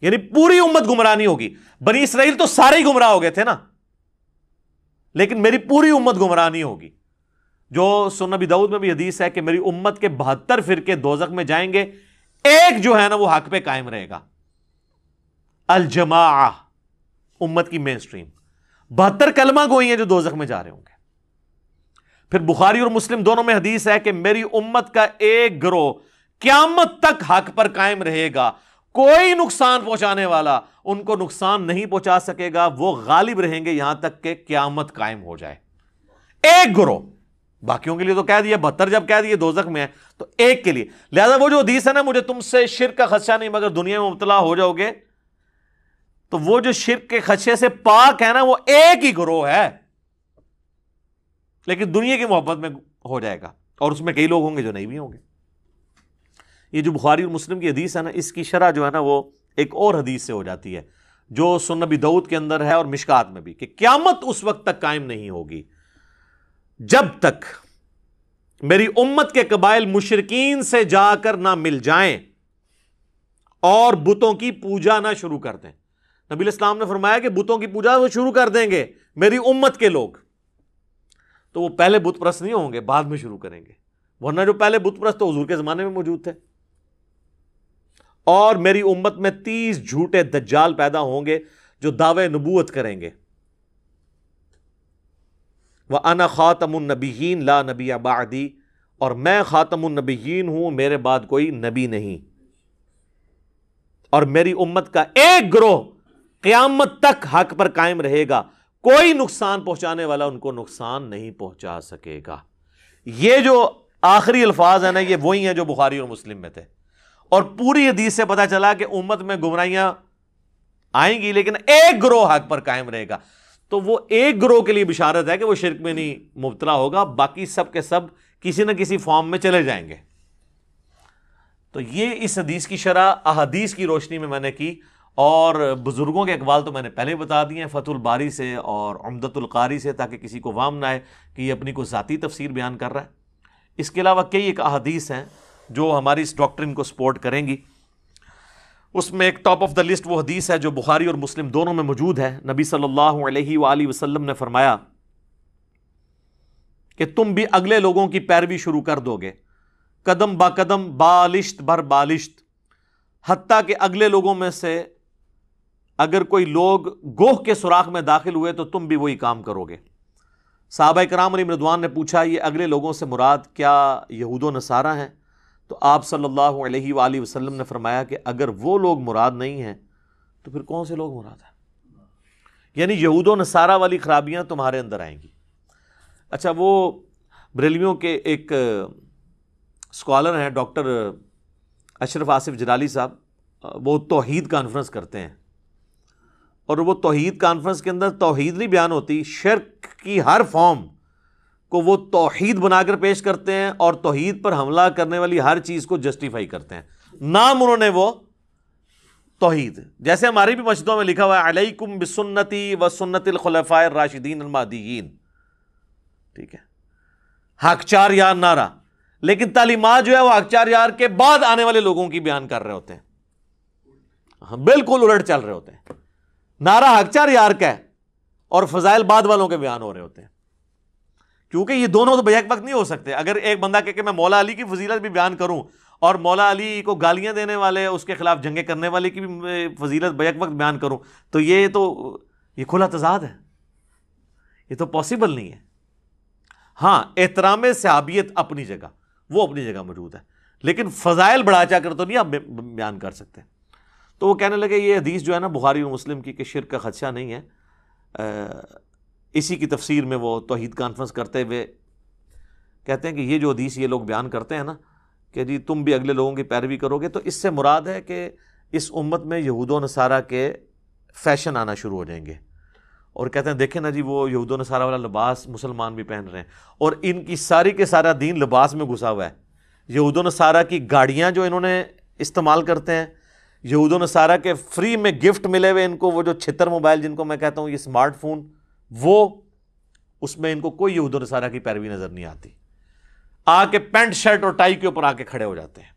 B: یعنی پوری امت گمراہ نہیں ہوگی. بنی اسرائیل تو سارے ہی گمراہ ہو گئے تھے نا، لیکن میری پوری امت گمراہ نہیں ہوگی. جو سنن نبی داؤد میں بھی حدیث ہے کہ میری امت کے 72 فرقے دوزخ میں جائیں گے، ایک جو ہے نا وہ حق پہ قائم رہے گا. الجماعہ امت کی مین سٹریم، 72 کلمہ گوئی ہیں جو دوزخ میں جا رہے ہوں گے. پھر بخاری اور مسلم دونوں میں حدیث ہے کہ میری امت کا ایک گروہ قیامت تک حق پر قائم رہے گا، کوئی نقصان پہنچانے والا ان کو نقصان نہیں پہنچا سکے گا، وہ غالب رہیں گے یہاں تک کہ قیامت قائم ہو جائے. ایک گروہ، باقیوں کے لیے تو کہہ دیا 72 جب کہہ دیے دوزخ میں ہے تو ایک کے لیے. لہذا وہ جو حدیث ہے نا مجھے تم سے شرک کا خدشہ نہیں مگر دنیا میں مبتلا ہو جاؤ گے، تو وہ جو شرک کے خدشے سے پاک ہے نا وہ ایک ہی گروہ ہے، لیکن دنیا کی محبت میں ہو جائے گا، اور اس میں کئی لوگ ہوں گے جو نہیں بھی ہوں گے. یہ جو بخاری اور مسلم کی حدیث ہے نا اس کی شرح جو ہے نا وہ ایک اور حدیث سے ہو جاتی ہے جو سنن نبی داؤد کے اندر ہے اور مشکات میں بھی، کہ قیامت اس وقت تک قائم نہیں ہوگی جب تک میری امت کے قبائل مشرکین سے جا کر نہ مل جائیں اور بتوں کی پوجا نہ شروع کر دیں. نبی علیہ السلام نے فرمایا کہ بتوں کی پوجا وہ شروع کر دیں گے میری امت کے لوگ، تو وہ پہلے بت پرست نہیں ہوں گے، بعد میں شروع کریں گے، ورنہ جو پہلے بت پرست تو حضور کے زمانے میں موجود تھے. اور میری امت میں 30 جھوٹے دجال پیدا ہوں گے جو دعوے نبوت کریں گے. وَأَنَا خَاتَمُ النَّبِيِّينَ لَا نَبِيَّ بَعْدِي، اور میں خاتم النبیین ہوں، میرے بعد کوئی نبی نہیں. اور میری امت کا ایک گروہ قیامت تک حق پر قائم رہے گا، کوئی نقصان پہنچانے والا ان کو نقصان نہیں پہنچا سکے گا. یہ جو آخری الفاظ ہیں نا یہ وہی ہیں جو بخاری اور مسلم میں تھے. اور پوری حدیث سے پتہ چلا کہ امت میں گمراہیاں آئیں گی لیکن ایک گروہ حق پر قائم رہے گا. تو وہ ایک گروہ کے لیے بشارت ہے کہ وہ شرک میں نہیں مبتلا ہوگا، باقی سب کے سب کسی نہ کسی فارم میں چلے جائیں گے. تو یہ اس حدیث کی شرح احادیث کی روشنی میں نے کی، اور بزرگوں کے اقوال تو میں نے پہلے بتا دیے ہیں فتح الباری سے اور عمدۃ القاری سے، تاکہ کسی کو وہم نہ آئے کہ یہ اپنی کوئی ذاتی تفسیر بیان کر رہا ہے. اس کے علاوہ کئی ایک احادیث ہیں جو ہماری اس ڈاکٹرن کو سپورٹ کریں گی. اس میں ایک ٹاپ آف دا لسٹ وہ حدیث ہے جو بخاری اور مسلم دونوں میں موجود ہے. نبی صلی اللہ علیہ وآلہ وسلم نے فرمایا کہ تم بھی اگلے لوگوں کی پیروی شروع کر دو گے قدم با قدم بالشت بر بالشت، حتیٰ کہ اگلے لوگوں میں سے اگر کوئی لوگ گوہ کے سوراخ میں داخل ہوئے تو تم بھی وہی کام کرو گے. صحابہ کرام علیہم رضوان نے پوچھا یہ اگلے لوگوں سے مراد کیا یہود و نصارہ ہیں؟ تو آپ صلی اللہ علیہ وآلہ وسلم نے فرمایا کہ اگر وہ لوگ مراد نہیں ہیں تو پھر کون سے لوگ مراد ہیں؟ یعنی یہود و نصارہ والی خرابیاں تمہارے اندر آئیں گی. اچھا، وہ بریلویوں کے ایک اسکالر ہیں ڈاکٹر اشرف آصف جلالی صاحب، وہ توحید کانفرنس کرتے ہیں، اور وہ توحید کانفرنس کے اندر توحید نہیں بیان ہوتی، شرک کی ہر فارم کو وہ توحید بنا کر پیش کرتے ہیں اور توحید پر حملہ کرنے والی ہر چیز کو جسٹیفائی کرتے ہیں. نام انہوں نے وہ توحید، جیسے ہماری بھی مسجدوں میں لکھا ہوا ہے علیکم بسنتی و سنت الخلفاء الراشدین المہدیین، ٹھیک ہے، حق چار یار نعرہ، لیکن تعلیمات جو ہے وہ حق چار یار کے بعد آنے والے لوگوں کی بیان کر رہے ہوتے ہیں، بالکل الٹ چل رہے ہوتے ہیں. نعرہ حق چار یار کا ہے اور فضائل بعد والوں کے بیان ہو رہے ہوتے ہیں، کیونکہ یہ دونوں تو بیک وقت نہیں ہو سکتے. اگر ایک بندہ کہ میں مولا علی کی فضیلت بھی بیان کروں اور مولا علی کو گالیاں دینے والے اس کے خلاف جنگیں کرنے والے کی بھی فضیلت بیک وقت بیان کروں تو یہ کھلا تضاد ہے، یہ تو پاسبل نہیں ہے. ہاں، احترام صحابیت اپنی جگہ، وہ اپنی جگہ موجود ہے، لیکن فضائل بڑھا چا کر تو نہیں آپ بیان کر سکتے. تو وہ کہنے لگے یہ حدیث جو ہے نا بخاری اور مسلم کی کہ شرک کا خدشہ نہیں ہے. اسی کی تفسیر میں وہ توحید کانفرنس کرتے ہوئے کہتے ہیں کہ یہ جو حدیث یہ لوگ بیان کرتے ہیں نا کہ جی تم بھی اگلے لوگوں کی پیروی کرو گے، تو اس سے مراد ہے کہ اس امت میں یہود و نصارہ کے فیشن آنا شروع ہو جائیں گے. اور کہتے ہیں دیکھیں نا جی وہ یہود و نصارہ والا لباس مسلمان بھی پہن رہے ہیں، اور ان کی ساری کے سارا دین لباس میں گھسا ہوا ہے. یہود و نصارہ کی گاڑیاں جو انہوں نے استعمال کرتے ہیں، یہود و نصارہ کے فری میں گفٹ ملے ہوئے ان کو وہ جو چھتر موبائل جن کو میں کہتا ہوں یہ اسمارٹ فون، وہ اس میں ان کو کوئی یہود و نصارہ کی پیروی نظر نہیں آتی. آ کے پینٹ شرٹ اور ٹائی کے اوپر آ کے کھڑے ہو جاتے ہیں.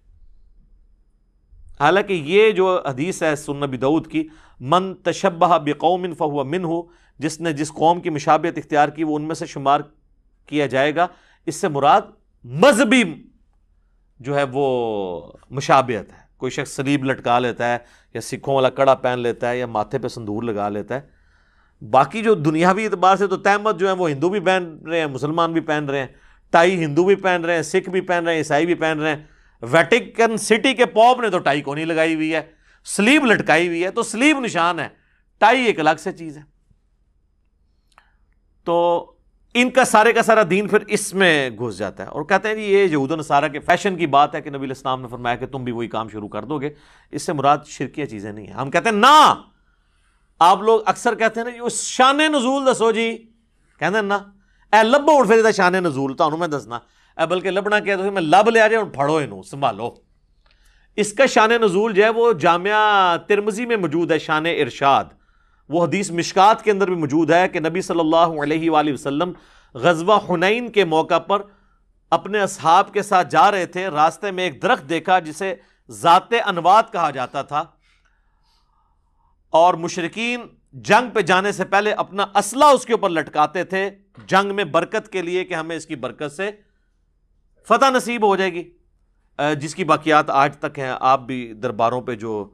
B: حالانکہ یہ جو حدیث ہے سنن ابی داؤد کی، من تشبہ بقوم فہو منہ، جس نے جس قوم کی مشابہت اختیار کی وہ ان میں سے شمار کیا جائے گا. اس سے مراد مذہبی جو ہے وہ مشابہت ہے. کوئی شخص صلیب لٹکا لیتا ہے یا سکھوں والا کڑا پہن لیتا ہے یا ماتھے پہ سندور لگا لیتا ہے. باقی جو دنیاوی اعتبار سے تو تہمت جو ہے وہ ہندو بھی پہن رہے ہیں، مسلمان بھی پہن رہے ہیں، ٹائی ہندو بھی پہن رہے ہیں، سکھ بھی پہن رہے ہیں، عیسائی بھی پہن رہے ہیں. ویٹیکن سٹی کے پوپ نے تو ٹائی کو نہیں لگائی ہوئی ہے، سلیب لٹکائی ہوئی ہے، تو سلیب نشان ہے، ٹائی ایک الگ سے چیز ہے. تو ان کا سارا دین پھر اس میں گھس جاتا ہے اور کہتے ہیں جی یہ یہود و نصارہ کے فیشن کی بات ہے کہ نبی علیہ السلام نے فرمایا کہ تم بھی وہی کام شروع کر دو گے. اس سے مراد شرکیہ چیزیں نہیں ہیں. ہم کہتے ہیں نا، آپ لوگ اکثر کہتے ہیں نا یہ شان نزول دسو جی، کہتے ہیں نا اے لبو ہوں پھر شان نزول تو میں دسنا اے، بلکہ لبنا کیا تو میں لب لیا جائے پھڑو انہوں سنبھالو. اس کا شان نزول جو ہے وہ جامعہ ترمذی میں موجود ہے، شان ارشاد. وہ حدیث مشکات کے اندر بھی موجود ہے کہ نبی صلی اللہ علیہ وآلہ وسلم غزوہ حنین کے موقع پر اپنے اصحاب کے ساتھ جا رہے تھے. راستے میں ایک درخت دیکھا جسے ذات انوات کہا جاتا تھا، اور مشرکین جنگ پہ جانے سے پہلے اپنا اسلحہ اس کے اوپر لٹکاتے تھے جنگ میں برکت کے لیے کہ ہمیں اس کی برکت سے فتح نصیب ہو جائے گی، جس کی باقیات آج تک ہیں. آپ بھی درباروں پہ جو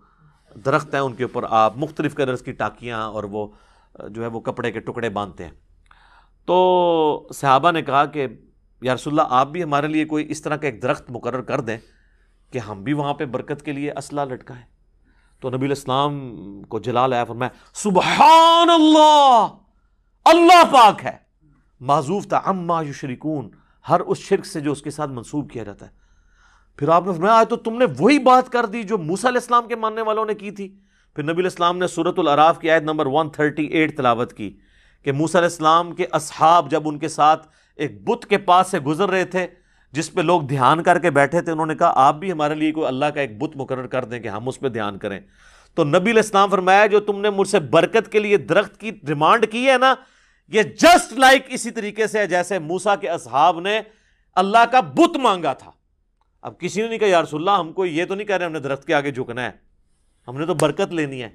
B: درخت ہیں ان کے اوپر آپ مختلف کلرز کی ٹاکیاں اور وہ جو ہے وہ کپڑے کے ٹکڑے باندھتے ہیں. تو صحابہ نے کہا کہ یا رسول اللہ آپ بھی ہمارے لیے کوئی اس طرح کا ایک درخت مقرر کر دیں کہ ہم بھی وہاں پہ برکت کے لیے اسلحہ لٹکائیں. تو نبی علیہ السلام کو جلال آیا، فرمایا سبحان اللہ، اللہ پاک ہے، معذوف تھا عما یشرکون، ہر اس شرک سے جو اس کے ساتھ منسوب کیا جاتا ہے. پھر آپ نے فرمایا تو تم نے وہی بات کر دی جو موسیٰ علیہ السلام کے ماننے والوں نے کی تھی. پھر نبی علیہ السلام نے سورۃ الاعراف کی آیت نمبر 138 تلاوت کی کہ موسیٰ علیہ السلام کے اصحاب جب ان کے ساتھ ایک بت کے پاس سے گزر رہے تھے جس پہ لوگ دھیان کر کے بیٹھے تھے، انہوں نے کہا آپ بھی ہمارے لیے کوئی اللہ کا ایک بت مقرر کر دیں کہ ہم اس پہ دھیان کریں. تو نبی علیہ السلام فرمایا جو تم نے مجھ سے برکت کے لیے درخت کی ڈیمانڈ کی ہے نا، یہ جسٹ لائک اسی طریقے سے ہے جیسے موسیٰ کے اصحاب نے اللہ کا بت مانگا تھا. اب کسی نے نہیں کہا یا رسول اللہ ہم کو یہ تو نہیں کہہ رہے ہم نے درخت کے آگے جھکنا ہے، ہم نے تو برکت لینی ہے.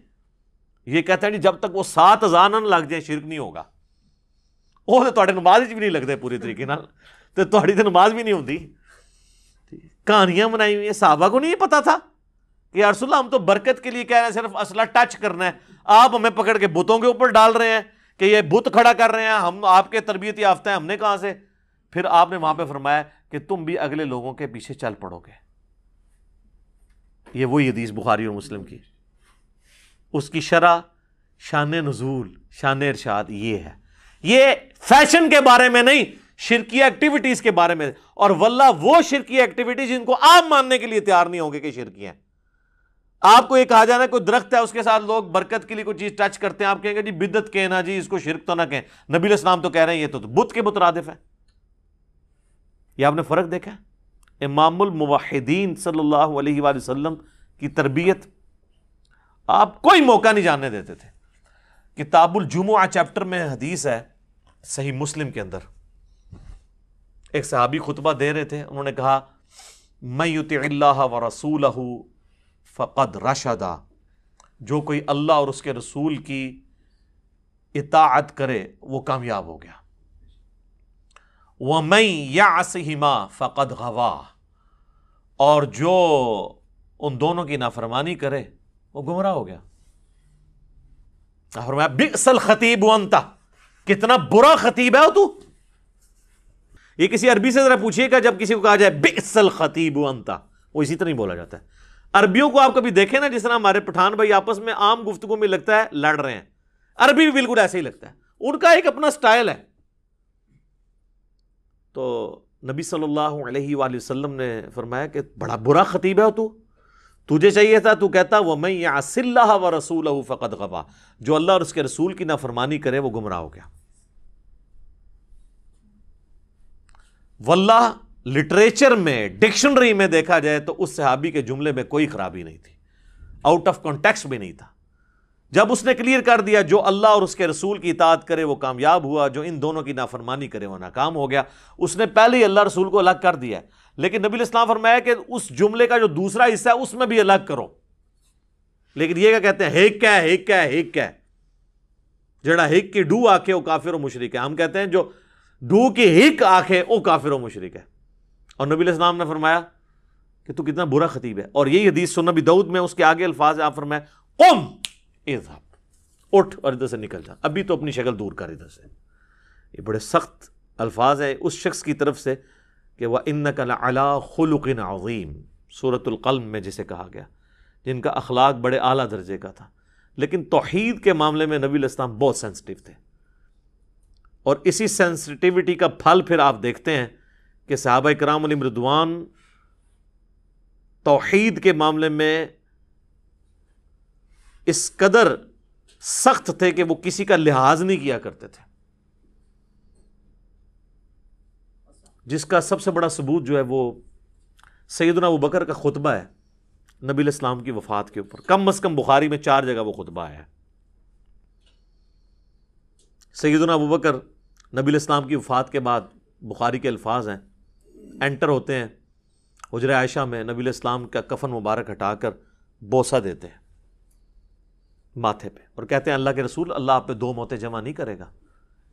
B: یہ کہتا ہے جب تک وہ 7 اذان نہ لگ جائیں شرک نہیں ہوگا. وہ تو تواڈے نماز بھی نہیں لگتے پوری طریقے نال, تو تواڈی تو نماز بھی نہیں ہوندی. کہانیاں بنائی ہوئی ہیں, صحابہ کو نہیں پتا تھا کہ یا رسول اللہ ہم تو برکت کے لیے کہہ رہے ہیں, صرف اسلحہ ٹچ کرنا ہے, آپ ہمیں پکڑ کے بتوں کے اوپر ڈال رہے ہیں کہ یہ بت کھڑا کر رہے ہیں, ہم آپ کے تربیت یافتہ ہیں, ہم نے کہاں سے. پھر آپ نے وہاں پہ فرمایا کہ تم بھی اگلے لوگوں کے پیچھے چل پڑو گے. یہ وہی حدیث بخاری اور مسلم کی, اس کی شرح, شان نزول, شان ارشاد یہ ہے. یہ فیشن کے بارے میں نہیں, شرکی ایکٹیویٹیز کے بارے میں. اور واللہ وہ شرکی ایکٹیویٹیز جن کو آپ ماننے کے لیے تیار نہیں ہوں گے کہ شرکی ہیں. آپ کو یہ کہا جانا ہے کوئی درخت ہے اس کے ساتھ لوگ برکت کے لیے کوئی چیز ٹچ کرتے ہیں, آپ کہیں گے جی بدعت کہنا, جی اس کو شرک تو نہ کہیں. نبی علیہ السلام تو کہہ رہے ہیں یہ تو بت کے مترادف ہے. یہ آپ نے فرق دیکھا. امام الموحدین صلی اللہ علیہ وآلہ وسلم کی تربیت آپ کوئی موقع نہیں جاننے دیتے تھے. کتاب الجمعہ چیپٹر میں حدیث ہے صحیح مسلم کے اندر, ایک صحابی خطبہ دے رہے تھے, انہوں نے کہا من یطع اللہ ورسولہ فقد رشدا, جو کوئی اللہ اور اس کے رسول کی اطاعت کرے وہ کامیاب ہو گیا. وَمَن يَعْصِهِمَا فَقَدْ غَوَا, اور جو ان دونوں کی نافرمانی کرے وہ گمراہ ہو گیا. فرمایا بئس الخطیب انت, کتنا برا خطیب ہے تو. یہ کسی عربی سے ذرا پوچھیے گا, جب کسی کو کہا جائے بئس الخطیب انت, وہ اسی طرح ہی بولا جاتا ہے. عربیوں کو آپ کبھی دیکھیں نا, جس طرح ہمارے پٹھان بھائی آپس میں عام گفتگو میں لگتا ہے لڑ رہے ہیں, عربی بھی بالکل ایسے ہی لگتا ہے, ان کا ایک اپنا سٹائل ہے. تو نبی صلی اللہ علیہ وآلہ وسلم نے فرمایا کہ بڑا برا خطیب ہے تو, تجھے چاہیے تھا تو کہتا وَمَن يَعْصِ اللَّهَ وَرَسُولَهُ فَقَدْ غَوَا, جو اللہ اور اس کے رسول کی نافرمانی کرے وہ گمراہ ہو گیا. واللہ لٹریچر میں, ڈکشنری میں دیکھا جائے تو اس صحابی کے جملے میں کوئی خرابی نہیں تھی, آؤٹ آف کانٹیکسٹ بھی نہیں تھا. جب اس نے کلیئر کر دیا جو اللہ اور اس کے رسول کی اطاعت کرے وہ کامیاب ہوا, جو ان دونوں کی نافرمانی کرے وہ ناکام ہو گیا. اس نے پہلے ہی اللہ رسول کو الگ کر دیا ہے, لیکن نبی علیہ السلام فرمایا کہ اس جملے کا جو دوسرا حصہ ہے اس میں بھی الگ کرو. لیکن یہ کیا کہتے ہیں, ہیک کیا ہے, ہیک کیا ہے, ہیک کیا ہے, جڑا ہیک کی ڈو آکھے وہ کافر و مشرک ہے. ہم کہتے ہیں جو ڈو کی ہیک آکھے وہ کافر و مشرک ہے. اور نبی علیہ السلام نے فرمایا کہ تو کتنا برا خطیب ہے. اور یہی حدیث سنن ابی داؤد میں اس کے آگے الفاظ ہے, آپ فرمایا قم اذهب, اٹھ اور ادھر سے نکل جا, ابھی تو اپنی شکل دور کر ادھر سے. یہ بڑے سخت الفاظ ہیں اس شخص کی طرف سے کہ وَإِنَّكَ لَعَلَىٰ خُلُقٍ عَظِيمٍ, سورۃ القلم میں جسے کہا گیا, جن کا اخلاق بڑے اعلیٰ درجے کا تھا. لیکن توحید کے معاملے میں نبی علیہ السلام بہت سینسٹیو تھے, اور اسی سینسٹیوٹی کا پھل پھر آپ دیکھتے ہیں کہ صحابہ کرام علیہم رضوان توحید کے معاملے میں اس قدر سخت تھے کہ وہ کسی کا لحاظ نہیں کیا کرتے تھے, جس کا سب سے بڑا ثبوت جو ہے وہ سیدنا ابوبکر کا خطبہ ہے نبی علیہ السلام کی وفات کے اوپر. کم از کم بخاری میں 4 جگہ وہ خطبہ ہے. سیدنا ابوبکر نبی علیہ السلام کی وفات کے بعد, بخاری کے الفاظ ہیں, انٹر ہوتے ہیں حجرہ عائشہ میں, نبی علیہ السلام کا کفن مبارک ہٹا کر بوسہ دیتے ہیں ماتھے پہ, اور کہتے ہیں اللہ کے رسول, اللہ آپ پہ 2 موتیں جمع نہیں کرے گا.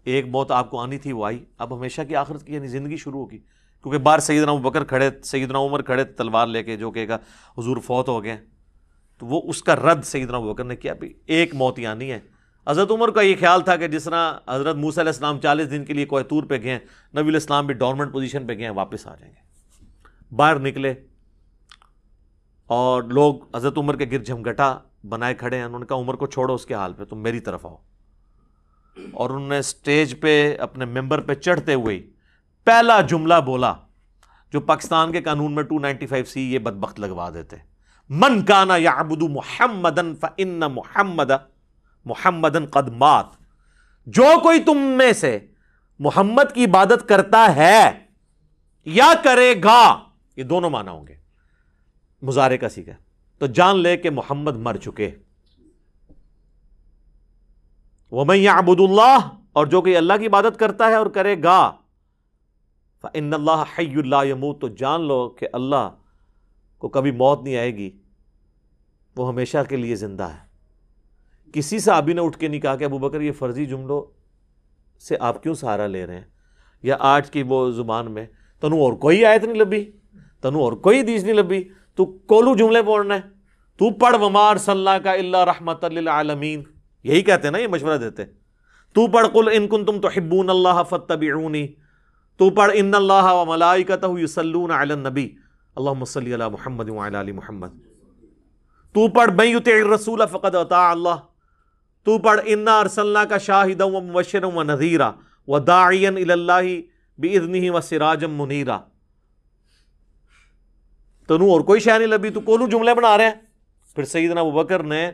B: ایک موت آپ کو آنی تھی وہ آئی, اب ہمیشہ کی آخرت کی یعنی زندگی شروع ہوگی. کیونکہ باہر سیدنا ابوبکر کھڑے, سیدنا عمر کھڑے تلوار لے کے, جو کہے گا حضور فوت ہو گئے, تو وہ اس کا رد سیدنا ابوبکر نے کیا, بھی ایک موت ہی آنی ہے. حضرت عمر کا یہ خیال تھا کہ جس طرح حضرت موسیٰ علیہ السلام 40 دن کے لیے کوہ طور پہ گئے, نبی علیہ السلام بھی ڈورمنٹ پوزیشن پہ گئے, واپس آ جائیں گے. باہر نکلے اور لوگ حضرت عمر کے گرد جھمگٹا بنائے کھڑے ہیں. انہوں نے کہا عمر کو چھوڑو اس کے حال پہ, تم میری طرف آؤ. اور انہوں نے سٹیج پہ اپنے ممبر پہ چڑھتے ہوئے پہلا جملہ بولا جو پاکستان کے قانون میں 295C یہ بدبخت لگوا دیتے, من کانا یعبد محمدن فإن محمدن قد مات, جو کوئی تم میں سے محمد کی عبادت کرتا ہے یا کرے گا, یہ دونوں معنی ہوں گے, مضارع کا سیغہ, تو جان لے کہ محمد مر چکے. وَمَن يَعْبُدُ اللَّهَ, اور جو کوئی اللہ کی عبادت کرتا ہے اور کرے گا, فَإِنَّ اللَّهَ حَيٌّ لَا يَمُوتُ, تو جان لو کہ اللہ کو کبھی موت نہیں آئے گی. وہ ہمیشہ کے لیے زندہ ہے. کسی صحابی نے اٹھ کے نہیں کہا کہ ابو بکر یہ فرضی جملوں سے آپ کیوں سہارا لے رہے ہیں, یا آج کی وہ زبان میں تنوں اور کوئی آیت نہیں لبھی, تنوں اور کوئی حدیث نہیں لبھی, تو کولو جملے پڑھنا ہے, تو پڑھ وما ارسلناک الا رحمۃ للعالمین, یہی کہتے ہیں نا, یہ مشورہ دیتے ہیں. تو پڑھ قل ان کنتم تحبون اللہ فاتبعونی, تو پڑھ ان اللہ وملائکتہ یصلون علی النبی اللہم صلی علی محمد وعلی آل محمد. تو پڑھ من یطع الرسول فقد اطاع اللہ. تو پڑھ انا ارسلناک شاہدا ومبشرا ونذیرا وداعیا الی اللہ باذنہ وسراجا منیرا. تنوں اور کوئی شے نہیں لبھی, تو کولو جملے بنا رہے ہیں. پھر سیدنا ابوبکر نے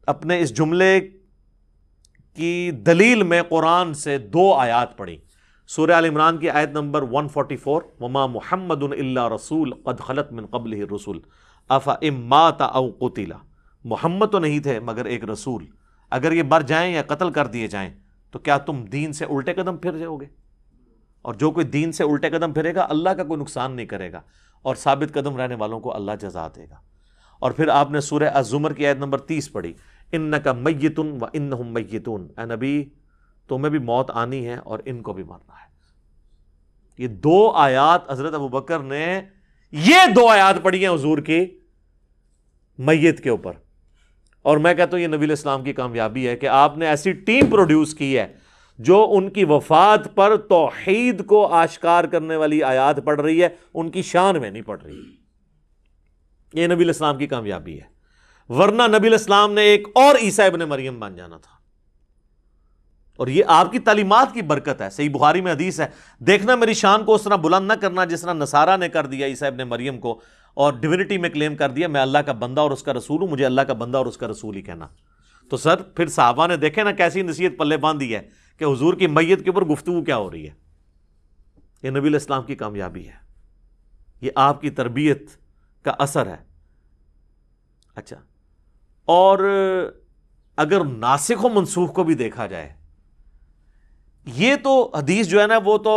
B: اپنے اس جملے کی دلیل میں قرآن سے 2 آیات پڑھی. سورہ آل عمران کی آیت نمبر 144, وما محمد الا رسول قد خلت من قبلہ الرسل افإن مات او قتل. محمد تو نہیں تھے مگر ایک رسول, اگر یہ مر جائیں یا قتل کر دیے جائیں تو کیا تم دین سے الٹے قدم پھر جاؤ گے؟ اور جو کوئی دین سے الٹے قدم پھرے گا اللہ کا کوئی نقصان نہیں کرے گا, اور ثابت قدم رہنے والوں کو اللہ جزا دے گا. اور پھر آپ نے سورہ الزمر کی آیت نمبر 30 پڑھی, انک میت وانہم میتون. اے نبی تمہیں بھی موت آنی ہے اور ان کو بھی مرنا ہے. یہ 2 آیات حضرت ابوبکر نے یہ 2 آیات پڑھی ہیں حضور کی میت کے اوپر. اور میں کہتا ہوں یہ نبی علیہ السلام کی کامیابی ہے کہ آپ نے ایسی ٹیم پروڈیوس کی ہے جو ان کی وفات پر توحید کو آشکار کرنے والی آیات پڑھ رہی ہے, ان کی شان میں نہیں پڑھ رہی. یہ نبی علیہ السلام کی کامیابی ہے, ورنہ نبی علیہ السلام نے ایک اور عیسیٰ ابن مریم بن جانا تھا. اور یہ آپ کی تعلیمات کی برکت ہے. صحیح بخاری میں حدیث ہے, دیکھنا میری شان کو اس طرح بلند نہ کرنا جس طرح نصارہ نے کر دیا عیسیٰ ابن مریم کو, اور ڈیوینٹی میں کلیم کر دیا میں اللہ کا بندہ اور اس کا رسول ہوں, مجھے اللہ کا بندہ اور اس کا رسول ہی کہنا. تو سر پھر صحابہ نے دیکھے نا کیسی نصیحت پلے باندھی ہے کہ حضور کی میت کے اوپر گفتگو کیا ہو رہی ہے. یہ نبی علیہ السلام کی کامیابی ہے, یہ آپ کی تربیت کا اثر ہے. اچھا, اور اگر ناسخ و منسوخ کو بھی دیکھا جائے, یہ تو حدیث جو ہے نا وہ تو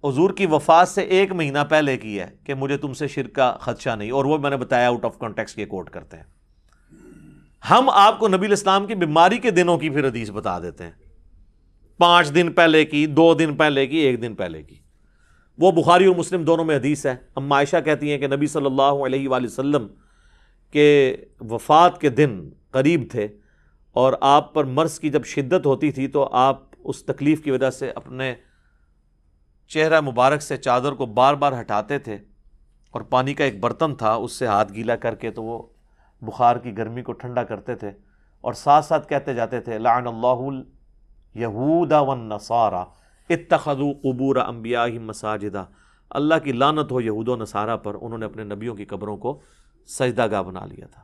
B: حضور کی وفات سے 1 مہینہ پہلے کی ہے کہ مجھے تم سے شرک کا خدشہ نہیں, اور وہ میں نے بتایا آؤٹ آف کانٹیکسٹ یہ کوٹ کرتے ہیں. ہم آپ کو نبی علیہ السلام کی بیماری کے دنوں کی پھر حدیث بتا دیتے ہیں, 5 دن پہلے کی, 2 دن پہلے کی, 1 دن پہلے کی. وہ بخاری اور مسلم دونوں میں حدیث ہے. اما عائشہ کہتی ہیں کہ نبی صلی اللہ علیہ وآلہ وسلم کے وفات کے دن قریب تھے, اور آپ پر مرض کی جب شدت ہوتی تھی تو آپ اس تکلیف کی وجہ سے اپنے چہرہ مبارک سے چادر کو بار بار ہٹاتے تھے, اور پانی کا ایک برتن تھا اس سے ہاتھ گیلا کر کے تو وہ بخار کی گرمی کو ٹھنڈا کرتے تھے, اور ساتھ ساتھ کہتے جاتے تھے لعن اللہ الیہود والنصارى اتخذوا قبور انبیائہم مساجدا. اللہ کی لعنت ہو یہود و نصارہ پر, انہوں نے اپنے نبیوں کی قبروں کو سجدہ گاہ بنا لیا تھا.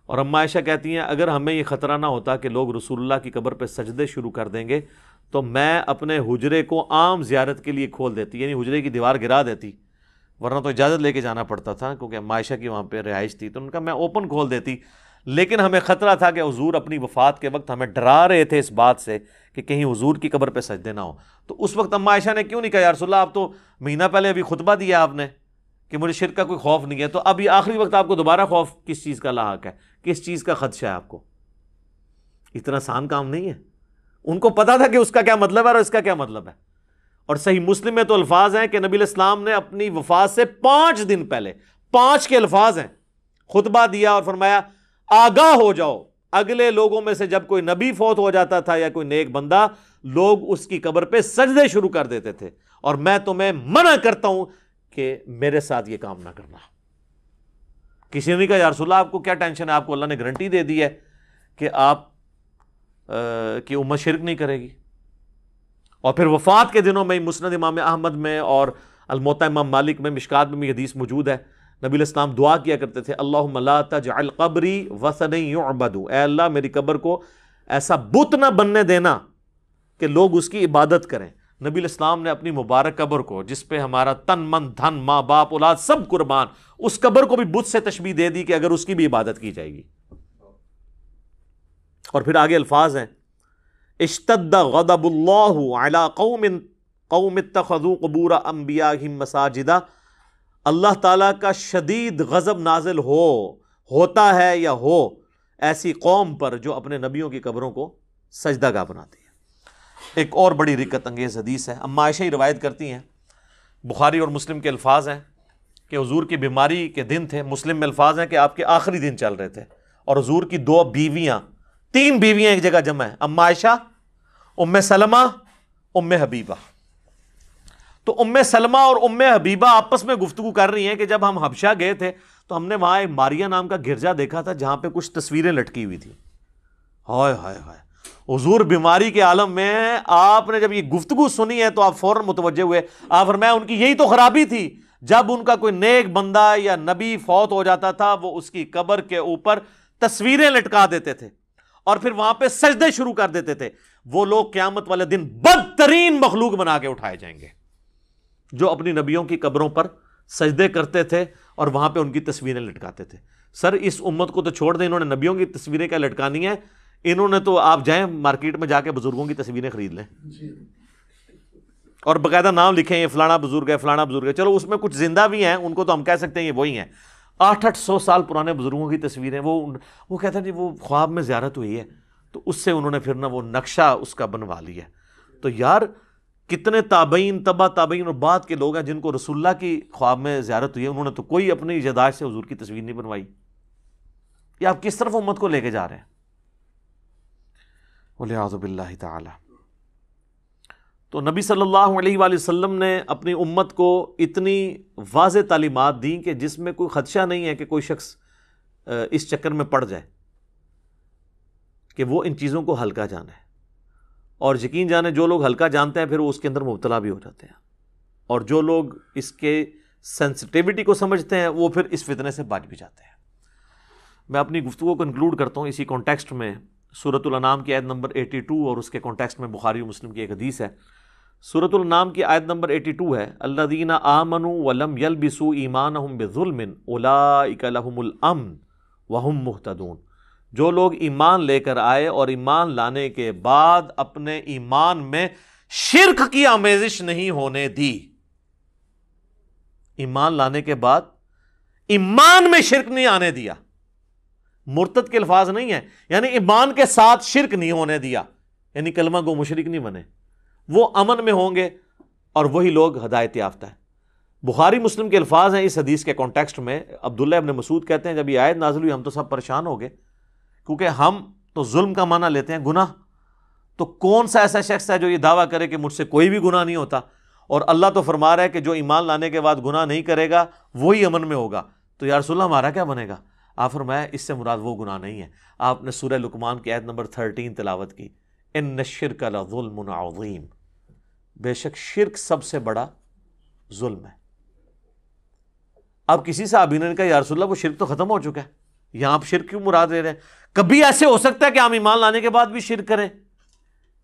B: اور اما عائشہ کہتی ہیں اگر ہمیں یہ خطرہ نہ ہوتا کہ لوگ رسول اللہ کی قبر پہ سجدے شروع کر دیں گے تو میں اپنے حجرے کو عام زیارت کے لیے کھول دیتی, یعنی حجرے کی دیوار گرا دیتی, ورنہ تو اجازت لے کے جانا پڑتا تھا کیونکہ اما عائشہ کی وہاں پہ رہائش تھی, تو ان کا میں اوپن کھول دیتی. لیکن ہمیں خطرہ تھا کہ حضور اپنی وفات کے وقت ہمیں ڈرا رہے تھے اس بات سے کہ کہیں حضور کی قبر پہ سجدے نہ ہو. تو اس وقت اما عائشہ نے کیوں نہیں کہا یا رسول اللہ آپ تو مہینہ پہلے ابھی خطبہ دیا آپ نے کہ مجھے شرک کا کوئی خوف نہیں ہے, تو اب یہ آخری وقت آپ کو دوبارہ خوف کس چیز کا لاحق ہے, کس چیز کا خدشہ ہے آپ کو؟ اتنا آسان کام نہیں ہے. ان کو پتا تھا کہ اس کا کیا مطلب ہے اور اس کا کیا مطلب ہے. اور صحیح مسلم میں تو الفاظ ہیں کہ نبی علیہ السلام نے اپنی وفات سے 5 دن پہلے 5 کے الفاظ ہیں خطبہ دیا اور فرمایا آگاہ ہو جاؤ, اگلے لوگوں میں سے جب کوئی نبی فوت ہو جاتا تھا یا کوئی نیک بندہ, لوگ اس کی قبر پہ سجدے شروع کر دیتے تھے, اور میں تمہیں منع کرتا ہوں کہ میرے ساتھ یہ کام نہ کرنا. کسی نے نہیں کہا یا رسول اللہ آپ کو کیا ٹینشن ہے, آپ کو اللہ نے گارنٹی دے دی ہے کہ آپ کی امت شرک نہیں کرے گی. اور پھر وفات کے دنوں میں مسند امام احمد میں اور الموطا امام مالک میں مشکات میں بھی حدیث موجود ہے, نبی علیہ السلام دعا کیا کرتے تھے اللہم لا تجعل قبری وثنا یعبد, اے اللہ میری قبر کو ایسا بت نہ بننے دینا کہ لوگ اس کی عبادت کریں. نبی علیہ السلام نے اپنی مبارک قبر کو جس پہ ہمارا تن من دھن ماں باپ اولاد سب قربان, اس قبر کو بھی بت سے تشبیہ دے دی کہ اگر اس کی بھی عبادت کی جائے گی. اور پھر آگے الفاظ ہیں اشتد غضب اللہ علی قوم اتخذوا قبور انبیائہم مساجدا, اللہ تعالیٰ کا شدید غضب نازل ہوتا ہے یا ہو ایسی قوم پر جو اپنے نبیوں کی قبروں کو سجدہ گاہ بناتی ہے۔ ایک اور بڑی رکت انگیز حدیث ہے، اما عائشہ ہی روایت کرتی ہیں، بخاری اور مسلم کے الفاظ ہیں کہ حضور کی بیماری کے دن تھے، مسلم میں الفاظ ہیں کہ آپ کے آخری دن چل رہے تھے، اور حضور کی 3 بیویاں ایک جگہ جمع ہیں، اما عائشہ، ام سلمہ، ام حبیبہ۔ تو ام سلمہ اور ام حبیبہ آپس میں گفتگو کر رہی ہیں کہ جب ہم حبشہ گئے تھے تو ہم نے وہاں ایک ماریا نام کا گرجا دیکھا تھا جہاں پہ کچھ تصویریں لٹکی ہوئی تھی۔ ہائے ہائے ہائے، حضور بیماری کے عالم میں آپ نے جب یہ گفتگو سنی ہے تو آپ فوراً متوجہ ہوئے۔ آپ فرمایا ان کی یہی تو خرابی تھی، جب ان کا کوئی نیک بندہ یا نبی فوت ہو جاتا تھا وہ اس کی قبر کے اوپر تصویریں لٹکا دیتے تھے اور پھر وہاں پہ سجدے شروع کر دیتے تھے۔ وہ لوگ قیامت والے دن بدترین مخلوق بنا کے اٹھائے جائیں گے جو اپنی نبیوں کی قبروں پر سجدے کرتے تھے اور وہاں پہ ان کی تصویریں لٹکاتے تھے۔ سر اس امت کو تو چھوڑ دیں، انہوں نے نبیوں کی تصویریں کیا لٹکانی ہیں، انہوں نے تو آپ جائیں مارکیٹ میں جا کے بزرگوں کی تصویریں خرید لیں اور باقاعدہ نام لکھیں یہ فلانا بزرگ ہے فلانا بزرگ ہے۔ چلو اس میں کچھ زندہ بھی ہیں، ان کو تو ہم کہہ سکتے ہیں یہ وہی ہیں، 800 سال پرانے بزرگوں کی تصویریں، وہ کہتے ہیں جی وہ خواب میں زیارت ہوئی ہے، تو اس سے انہوں نے پھر نہ وہ نقشہ اس کا بنوا لیا۔ تو یار کتنے تابعین، تبع تابعین اور بعد کے لوگ ہیں جن کو رسول اللہ کی خواب میں زیارت ہوئی ہے، انہوں نے تو کوئی اپنی یادداشت سے حضور کی تصویر نہیں بنوائی۔ یہ آپ کس طرف امت کو لے کے جا رہے ہیں؟ وَلِعَاذُ بِاللَّهِ تعالی۔ تو نبی صلی اللہ علیہ وآلہ وسلم نے اپنی امت کو اتنی واضح تعلیمات دیں کہ جس میں کوئی خدشہ نہیں ہے کہ کوئی شخص اس چکر میں پڑ جائے کہ وہ ان چیزوں کو ہلکا جانے، اور یقین جانے جو لوگ ہلکا جانتے ہیں پھر وہ اس کے اندر مبتلا بھی ہو جاتے ہیں، اور جو لوگ اس کے سینسٹیوٹی کو سمجھتے ہیں وہ پھر اس فتنے سے بچ بھی جاتے ہیں۔ میں اپنی گفتگو کو انکلوڈ کرتا ہوں اسی کانٹیکسٹ میں سورۃ الانعام کی آیت نمبر 82 اور اس کے کانٹیکسٹ میں بخاری و مسلم کی ایک حدیث ہے۔ سورۃ الانعام کی آیت نمبر 82 ہے، الذین آمنوا ولم یلبسوا ایمانہم بظلم اولئک لہم الامن وہم مہتدون۔ جو لوگ ایمان لے کر آئے اور ایمان لانے کے بعد اپنے ایمان میں شرک کی آمیزش نہیں ہونے دی، ایمان لانے کے بعد ایمان میں شرک نہیں آنے دیا، مرتد کے الفاظ نہیں ہیں، یعنی ایمان کے ساتھ شرک نہیں ہونے دیا، یعنی کلمہ گو مشرک نہیں بنے، وہ امن میں ہوں گے اور وہی لوگ ہدایت یافتہ ہیں۔ بخاری مسلم کے الفاظ ہیں اس حدیث کے کانٹیکسٹ میں، عبداللہ ابن مسعود کہتے ہیں جب یہ آیت نازل ہوئی ہم تو سب پریشان ہو گئے، کیونکہ ہم تو ظلم کا معنی لیتے ہیں گناہ، تو کون سا ایسا شخص ہے جو یہ دعویٰ کرے کہ مجھ سے کوئی بھی گناہ نہیں ہوتا، اور اللہ تو فرما رہا ہے کہ جو ایمان لانے کے بعد گناہ نہیں کرے گا وہی امن میں ہوگا، تو یا رسول اللہ ہمارا کیا بنے گا؟ آپ فرمایا اس سے مراد وہ گناہ نہیں ہے۔ آپ نے سورہ لقمان کی آیت نمبر 13 تلاوت کی، ان الشرک لظلم عظیم، بے شک شرک سب سے بڑا ظلم ہے۔ اب کسی صحابی نے کہا یا رسول اللہ وہ شرک تو ختم ہو چکا ہے، یہاں آپ شرک کیوں مراد لے رہے ہیں؟ کبھی ایسے ہو سکتا ہے کہ ہم ایمان لانے کے بعد بھی شرک کریں؟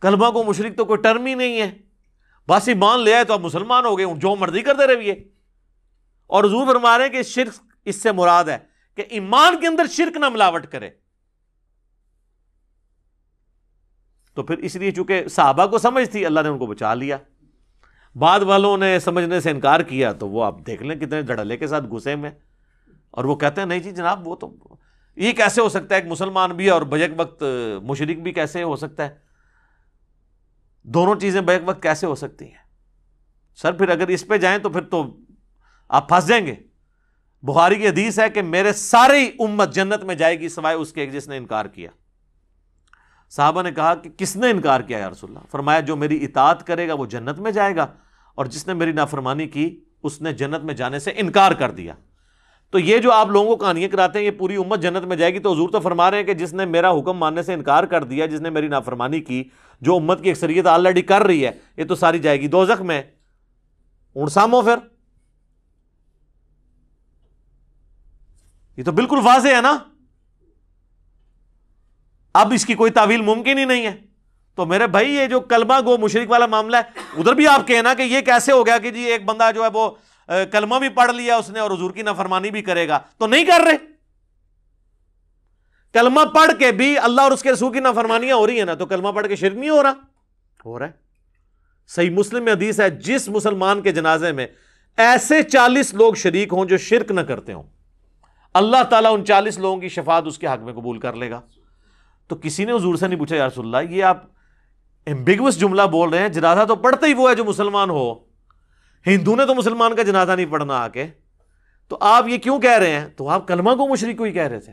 B: کلمہ کو مشرک تو کوئی ٹرم ہی نہیں ہے، بس ایمان لے آئے تو آپ مسلمان ہو گئے، جو مرضی کرتے رہیے۔ اور حضور فرما رہے ہیں کہ شرک اس سے مراد ہے کہ ایمان کے اندر شرک نہ ملاوٹ کرے۔ تو پھر اس لیے چونکہ صحابہ کو سمجھ تھی اللہ نے ان کو بچا لیا، بعد والوں نے سمجھنے سے انکار کیا تو وہ آپ دیکھ لیں کتنے دھڑلے کے ساتھ گھسے میں، اور وہ کہتے ہیں نہیں جی جناب وہ تو یہ کیسے ہو سکتا ہے، ایک مسلمان بھی اور بیک وقت مشرک بھی کیسے ہو سکتا ہے، دونوں چیزیں بیک وقت کیسے ہو سکتی ہیں؟ سر پھر اگر اس پہ جائیں تو پھر تو آپ پھنس جائیں گے۔ بخاری کی حدیث ہے کہ میرے ساری امت جنت میں جائے گی سوائے اس کے ایک جس نے انکار کیا۔ صحابہ نے کہا کہ کس نے انکار کیا یا رسول اللہ؟ فرمایا جو میری اطاعت کرے گا وہ جنت میں جائے گا، اور جس نے میری نافرمانی کی اس نے جنت میں جانے سے انکار کر دیا۔ تو یہ جو آپ لوگوں کو کہانیاں کراتے ہیں یہ پوری امت جنت میں جائے گی، تو حضور تو فرما رہے ہیں کہ جس نے میرا حکم ماننے سے انکار کر دیا، جس نے میری نافرمانی کی، جو امت کی اکثریت آلریڈی کر رہی ہے، یہ تو ساری جائے گی دوزخ میں۔ اونٹ سامو پھر یہ تو بالکل واضح ہے نا، اب اس کی کوئی تعویل ممکن ہی نہیں ہے۔ تو میرے بھائی یہ جو کلمہ گو مشرک والا معاملہ ہے ادھر بھی آپ کہنا کہ یہ کیسے ہو گیا کہ جی ایک بندہ جو ہے وہ کلمہ بھی پڑھ لیا اس نے اور حضور کی نافرمانی بھی کرے گا، تو نہیں کر رہے۔ کلمہ پڑھ کے بھی اللہ اور اس کے رسول کی نافرمانیاں ہو رہی ہیں نا، تو کلمہ پڑھ کے شرک نہیں ہو رہا؟ ہو رہا ہے۔ صحیح مسلم میں حدیث ہے جس مسلمان کے جنازے میں ایسے 40 لوگ شریک ہوں جو شرک نہ کرتے ہوں، اللہ تعالیٰ ان 40 لوگوں کی شفاعت اس کے حق میں قبول کر لے گا. تو کسی نے حضور سے نہیں پوچھا یا رسول اللہ یہ آپ ایمبیگوس جملہ بول رہے ہیں, جنازہ تو پڑھتا ہی وہ ہے جو مسلمان ہو, ہندو نے تو مسلمان کا جنازہ نہیں پڑھنا آ کے, تو آپ یہ کیوں کہہ رہے ہیں؟ تو آپ کلمہ کو مشرک کو ہی کہہ رہے تھے.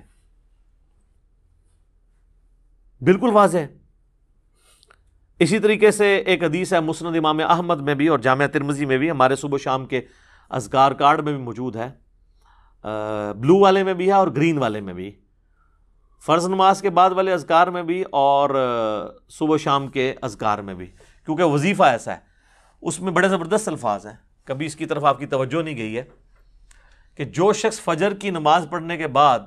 B: بالکل واضح ہے. اسی طریقے سے ایک حدیث ہے مسند امام احمد میں بھی اور جامعہ ترمذی میں بھی, ہمارے صبح شام کے اذکار کارڈ میں بھی موجود ہے, بلو والے میں بھی ہے اور گرین والے میں بھی, فرض نماز کے بعد والے اذکار میں بھی اور صبح شام کے اذکار میں بھی, کیونکہ وظیفہ ایسا ہے اس میں بڑے زبردست الفاظ ہیں, کبھی اس کی طرف آپ کی توجہ نہیں گئی ہے کہ جو شخص فجر کی نماز پڑھنے کے بعد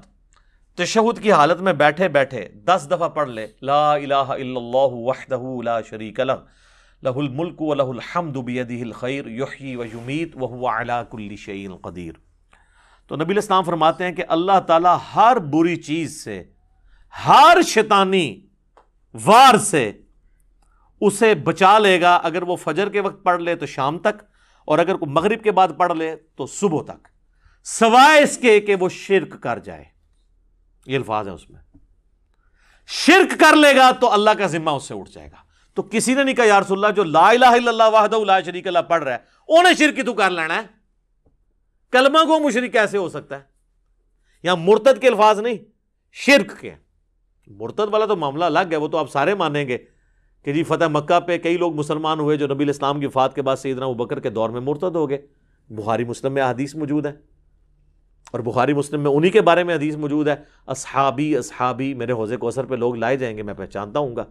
B: تشہد کی حالت میں بیٹھے بیٹھے 10 دفعہ پڑھ لے لا الہ الا اللہ وحدہ لا شریک لہ لہ الملک ولہ الحمد بیدہ الخیر یحیی ویمیت وہو علی کل شیء قدیر, تو نبی الاسلام فرماتے ہیں کہ اللہ تعالیٰ ہر بری چیز سے, ہر شیطانی وار سے اسے بچا لے گا اگر وہ فجر کے وقت پڑھ لے تو شام تک, اور اگر وہ مغرب کے بعد پڑھ لے تو صبح تک, سوائے اس کے کہ وہ شرک کر جائے. یہ الفاظ ہیں اس میں, شرک کر لے گا تو اللہ کا ذمہ اس سے اٹھ جائے گا. تو کسی نے نہیں کہا یا رسول اللہ جو لا الہ الا اللہ وحدہ لا شریک لہ پڑھ رہا ہے انہیں شرک تو کر لینا ہے, کلمہ کو مشرک کیسے ہو سکتا ہے؟ یہاں مرتد کے الفاظ نہیں, شرک کے. مرتد والا تو معاملہ الگ ہے, وہ تو آپ سارے مانیں گے کہ جی فتح مکہ پہ کئی لوگ مسلمان ہوئے جو نبی الاسلام کی وفات کے بعد سیدنا ابوبکر کے دور میں مرتد ہو گئے. بخاری مسلم میں حدیث موجود ہے, اور بخاری مسلم میں انہی کے بارے میں حدیث موجود ہے, اصحابی اصحابی, میرے حوض کوثر پہ لوگ لائے جائیں گے, میں پہچانتا ہوں گا,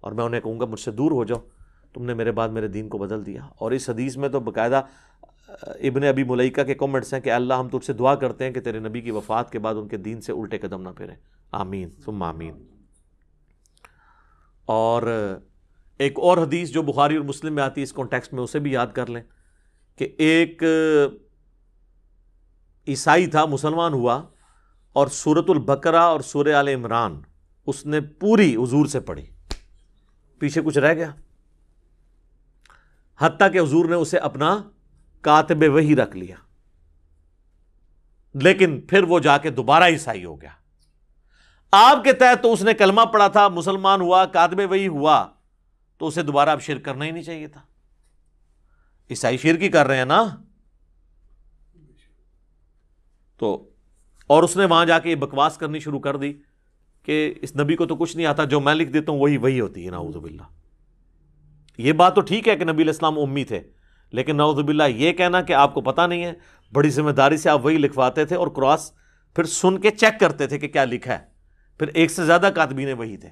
B: اور میں انہیں کہوں گا مجھ سے دور ہو جاؤ, تم نے میرے بعد میرے دین کو بدل دیا. اور اس حدیث میں تو باقاعدہ ابن ابی ملیکہ کے کمنٹس ہیں کہ اللہ ہم تجھ سے دعا کرتے ہیں کہ تیرے نبی کی وفات کے بعد ان کے دین سے الٹے قدم نہ پھیریں, آمین ثم آمین. اور ایک اور حدیث جو بخاری اور مسلم میں آتی ہے اس کانٹیکسٹ میں, اسے بھی یاد کر لیں کہ ایک عیسائی تھا, مسلمان ہوا, اور سورۃ البقرہ اور سورہ آل عمران اس نے پوری حضور سے پڑھی, پیچھے کچھ رہ گیا, حتیٰ کہ حضور نے اسے اپنا کاتب وحی رکھ لیا, لیکن پھر وہ جا کے دوبارہ عیسائی ہو گیا. آپ کے تحت تو اس نے کلمہ پڑھا تھا, مسلمان ہوا, کاتب وحی ہوا, تو اسے دوبارہ اب شرک کرنا ہی نہیں چاہیے تھا. عیسائی شرک ہی کر رہے ہیں نا. تو اور اس نے وہاں جا کے یہ بکواس کرنی شروع کر دی کہ اس نبی کو تو کچھ نہیں آتا, جو میں لکھ دیتا ہوں وہی ہوتی ہے, نعوذ باللہ. یہ بات تو ٹھیک ہے کہ نبی علیہ السلام امی تھے, لیکن نعوذ باللہ یہ کہنا کہ آپ کو پتہ نہیں ہے, بڑی ذمہ داری سے آپ وہی لکھواتے تھے اور کراس پھر سن کے چیک کرتے تھے کہ کیا لکھا ہے, پھر ایک سے زیادہ کاتبین وہی تھے.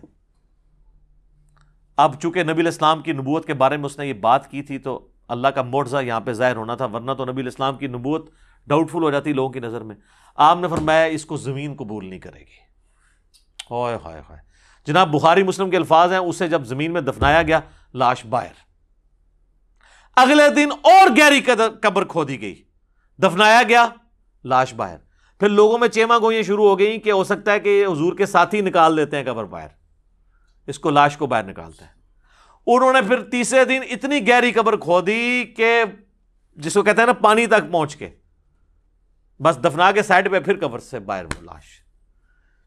B: اب چونکہ نبی علیہ السلام کی نبوت کے بارے میں اس نے یہ بات کی تھی تو اللہ کا معجزہ یہاں پہ ظاہر ہونا تھا, ورنہ تو نبی علیہ السلام کی نبوت ڈاؤٹ فل ہو جاتی لوگوں کی نظر میں. آپ نے فرمایا اس کو زمین قبول نہیں کرے گی. ہائے ہائے ہائے. جناب بخاری مسلم کے الفاظ ہیں, اسے جب زمین میں دفنایا گیا لاش باہر, اگلے دن اور گہری قبر کھودی گئی, دفنایا گیا لاش باہر, پھر لوگوں میں چیما گوئیاں شروع ہو گئیں کہ ہو سکتا ہے کہ حضور کے ساتھی نکال دیتے ہیں قبر باہر, اس کو لاش کو باہر نکالتا ہے. انہوں نے پھر تیسرے دن اتنی گہری قبر کھودی کہ جس کو کہتے ہیں نا پانی تک پہنچ کے, بس دفنا کے سائڈ پہ پھر قبر سے باہر لاش.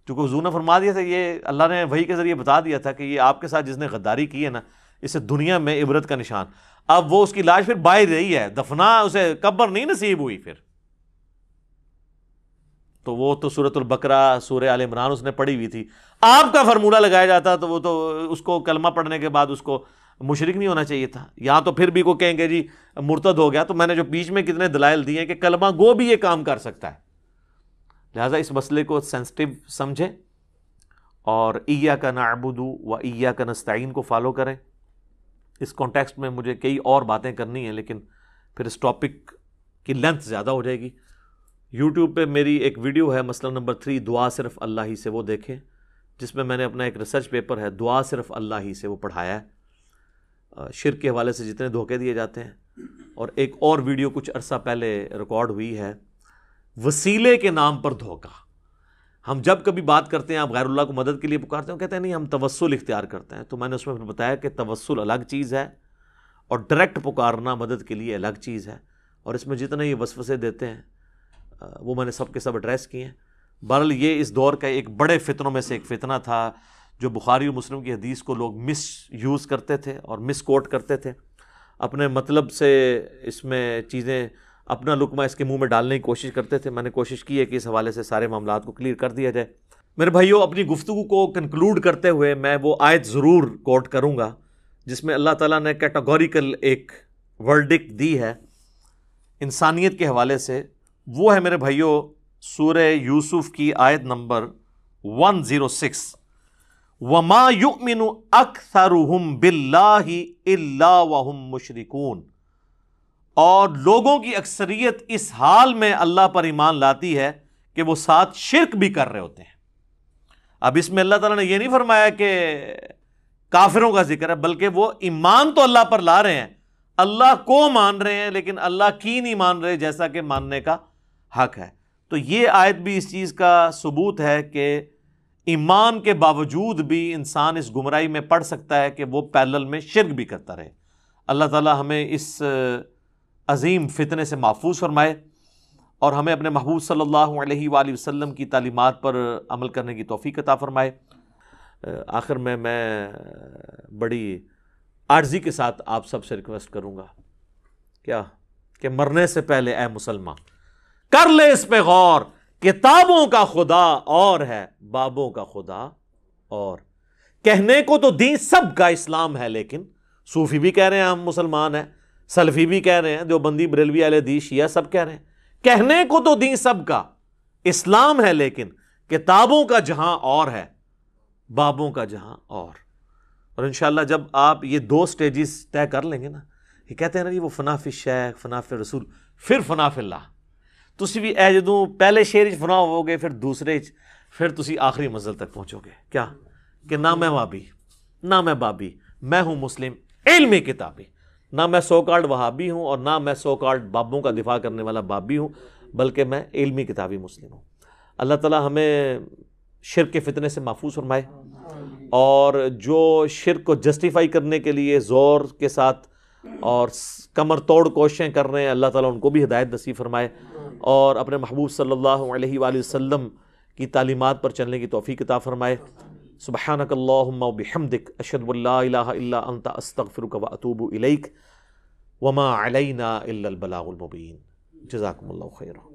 B: چونکہ حضور نے فرما دیا تھا, یہ اللہ نے وحی کے ذریعے بتا دیا تھا کہ یہ آپ کے ساتھ جس نے غداری کی ہے نا, اسے دنیا میں عبرت کا نشان. اب وہ اس کی لاش پھر باہر رہی ہے, دفنا اسے قبر نہیں نصیب ہوئی پھر. تو وہ تو سورۃ البقرہ سورہ آل عمران اس نے پڑھی ہوئی تھی. آپ کا فارمولہ لگایا جاتا تو وہ تو اس کو کلمہ پڑھنے کے بعد اس کو مشرک نہیں ہونا چاہیے تھا. یہاں تو پھر بھی کو کہیں گے جی مرتد ہو گیا, تو میں نے جو بیچ میں کتنے دلائل دیے ہیں کہ کلمہ گو بھی یہ کام کر سکتا ہے. لہٰذا اس مسئلے کو سینسٹیو سمجھیں اور ایاک نعبد و ایاک نستعین کو فالو کریں. اس کانٹیکسٹ میں مجھے کئی اور باتیں کرنی ہیں, لیکن پھر اس ٹاپک کی لینتھ زیادہ ہو جائے گی. یوٹیوب پہ میری ایک ویڈیو ہے مسئلہ نمبر 3, دعا صرف اللہ ہی سے, وہ دیکھیں, جس میں نے اپنا ایک ریسرچ پیپر ہے دعا صرف اللہ ہی سے, وہ پڑھایا ہے, شرک کے حوالے سے جتنے دھوکے دیے جاتے ہیں. اور ایک اور ویڈیو کچھ عرصہ پہلے ریکارڈ ہوئی ہے, وسیلے کے نام پر دھوکہ. ہم جب کبھی بات کرتے ہیں آپ غیر اللہ کو مدد کے لیے پکارتے ہیں, کہتے ہیں نہیں ہم توسل اختیار کرتے ہیں. تو میں نے اس میں پھر بتایا کہ توسل الگ چیز ہے اور ڈائریکٹ پکارنا مدد کے لیے الگ چیز ہے. اور اس میں جتنے یہ وسوسے دیتے ہیں وہ میں نے سب کے سب ایڈریس کیے ہیں۔ بہرحال یہ اس دور کا ایک بڑے فتنوں میں سے ایک فتنہ تھا جو بخاری اور مسلم کی حدیث کو لوگ مس یوز کرتے تھے اور مس کوٹ کرتے تھے، اپنے مطلب سے اس میں چیزیں اپنا لقمہ اس کے منہ میں ڈالنے کی کوشش کرتے تھے۔ میں نے کوشش کی ہے کہ اس حوالے سے سارے معاملات کو کلیئر کر دیا جائے۔ میرے بھائیوں، اپنی گفتگو کو کنکلوڈ کرتے ہوئے میں وہ آیت ضرور کوٹ کروں گا جس میں اللہ تعالیٰ نے کیٹاگوریکل ایک ورڈکٹ دی ہے انسانیت کے حوالے سے۔ وہ ہے میرے بھائیوں سورہ یوسف کی آیت نمبر 106، وَمَا يُؤْمِنُ أَكْثَرُهُمْ بِاللَّهِ إِلَّا وَهُمْ مُشْرِكُونَ، اور لوگوں کی اکثریت اس حال میں اللہ پر ایمان لاتی ہے کہ وہ ساتھ شرک بھی کر رہے ہوتے ہیں۔ اب اس میں اللہ تعالیٰ نے یہ نہیں فرمایا کہ کافروں کا ذکر ہے، بلکہ وہ ایمان تو اللہ پر لا رہے ہیں، اللہ کو مان رہے ہیں، لیکن اللہ کی نہیں مان رہے جیسا کہ ماننے کا حق ہے۔ تو یہ آیت بھی اس چیز کا ثبوت ہے کہ ایمان کے باوجود بھی انسان اس گمراہی میں پڑ سکتا ہے کہ وہ پیرلل میں شرک بھی کرتا رہے۔ اللہ تعالیٰ ہمیں اس عظیم فتنے سے محفوظ فرمائے اور ہمیں اپنے محبوب صلی اللہ علیہ وآلہ وسلم کی تعلیمات پر عمل کرنے کی توفیق عطا فرمائے۔ آخر میں بڑی عاجزی کے ساتھ آپ سب سے ریکویسٹ کروں گا کیا کہ مرنے سے پہلے اے مسلمان کر لے اس پہ غور، کتابوں کا خدا اور ہے، بابوں کا خدا اور۔ کہنے کو تو دین سب کا اسلام ہے، لیکن صوفی بھی کہہ رہے ہیں ہم مسلمان ہیں، سلفی بھی کہہ رہے ہیں، دیوبندی بریلوی اہل حدیث شیعہ سب کہہ رہے ہیں کہنے کو تو دین سب کا اسلام ہے، لیکن کتابوں کا جہاں اور ہے، بابوں کا جہاں اور انشاءاللہ جب آپ یہ 2 سٹیجز طے کر لیں گے نا، یہ کہتے ہیں نا جی وہ فنا فی الشیخ، فنا فی الرسول، پھر فنا فی اللہ، تسی بھی اے جدوں پہلے شعر فنا ہو گے، پھر دوسرے پھر تسی آخری منزل تک پہنچو گے کیا کہ نہ میں وہابی، نہ میں بابی، میں ہوں مسلم علمی کتابی، نہ میں سو کالڈ وہابی ہوں اور نہ میں سو کالڈ بابوں کا دفاع کرنے والا بابی ہوں، بلکہ میں علمی کتابی مسلم ہوں۔ اللہ تعالیٰ ہمیں شرک کے فتنے سے محفوظ فرمائے، اور جو شرک کو جسٹیفائی کرنے کے لیے زور کے ساتھ اور کمر توڑ کوششیں کر رہے ہیں، اللہ تعالیٰ ان کو بھی ہدایت نصیب فرمائے، اور اپنے محبوب صلی اللہ علیہ وآلہ وسلم کی تعلیمات پر چلنے کی توفیق عطا فرمائے۔ سبحانک اللہم و بحمدک، اشہد ان لا الہ الا انت، استغفرک و اتوب الیک، وما علینا الا البلاغ المبین۔ جزاکم اللہ خیرا۔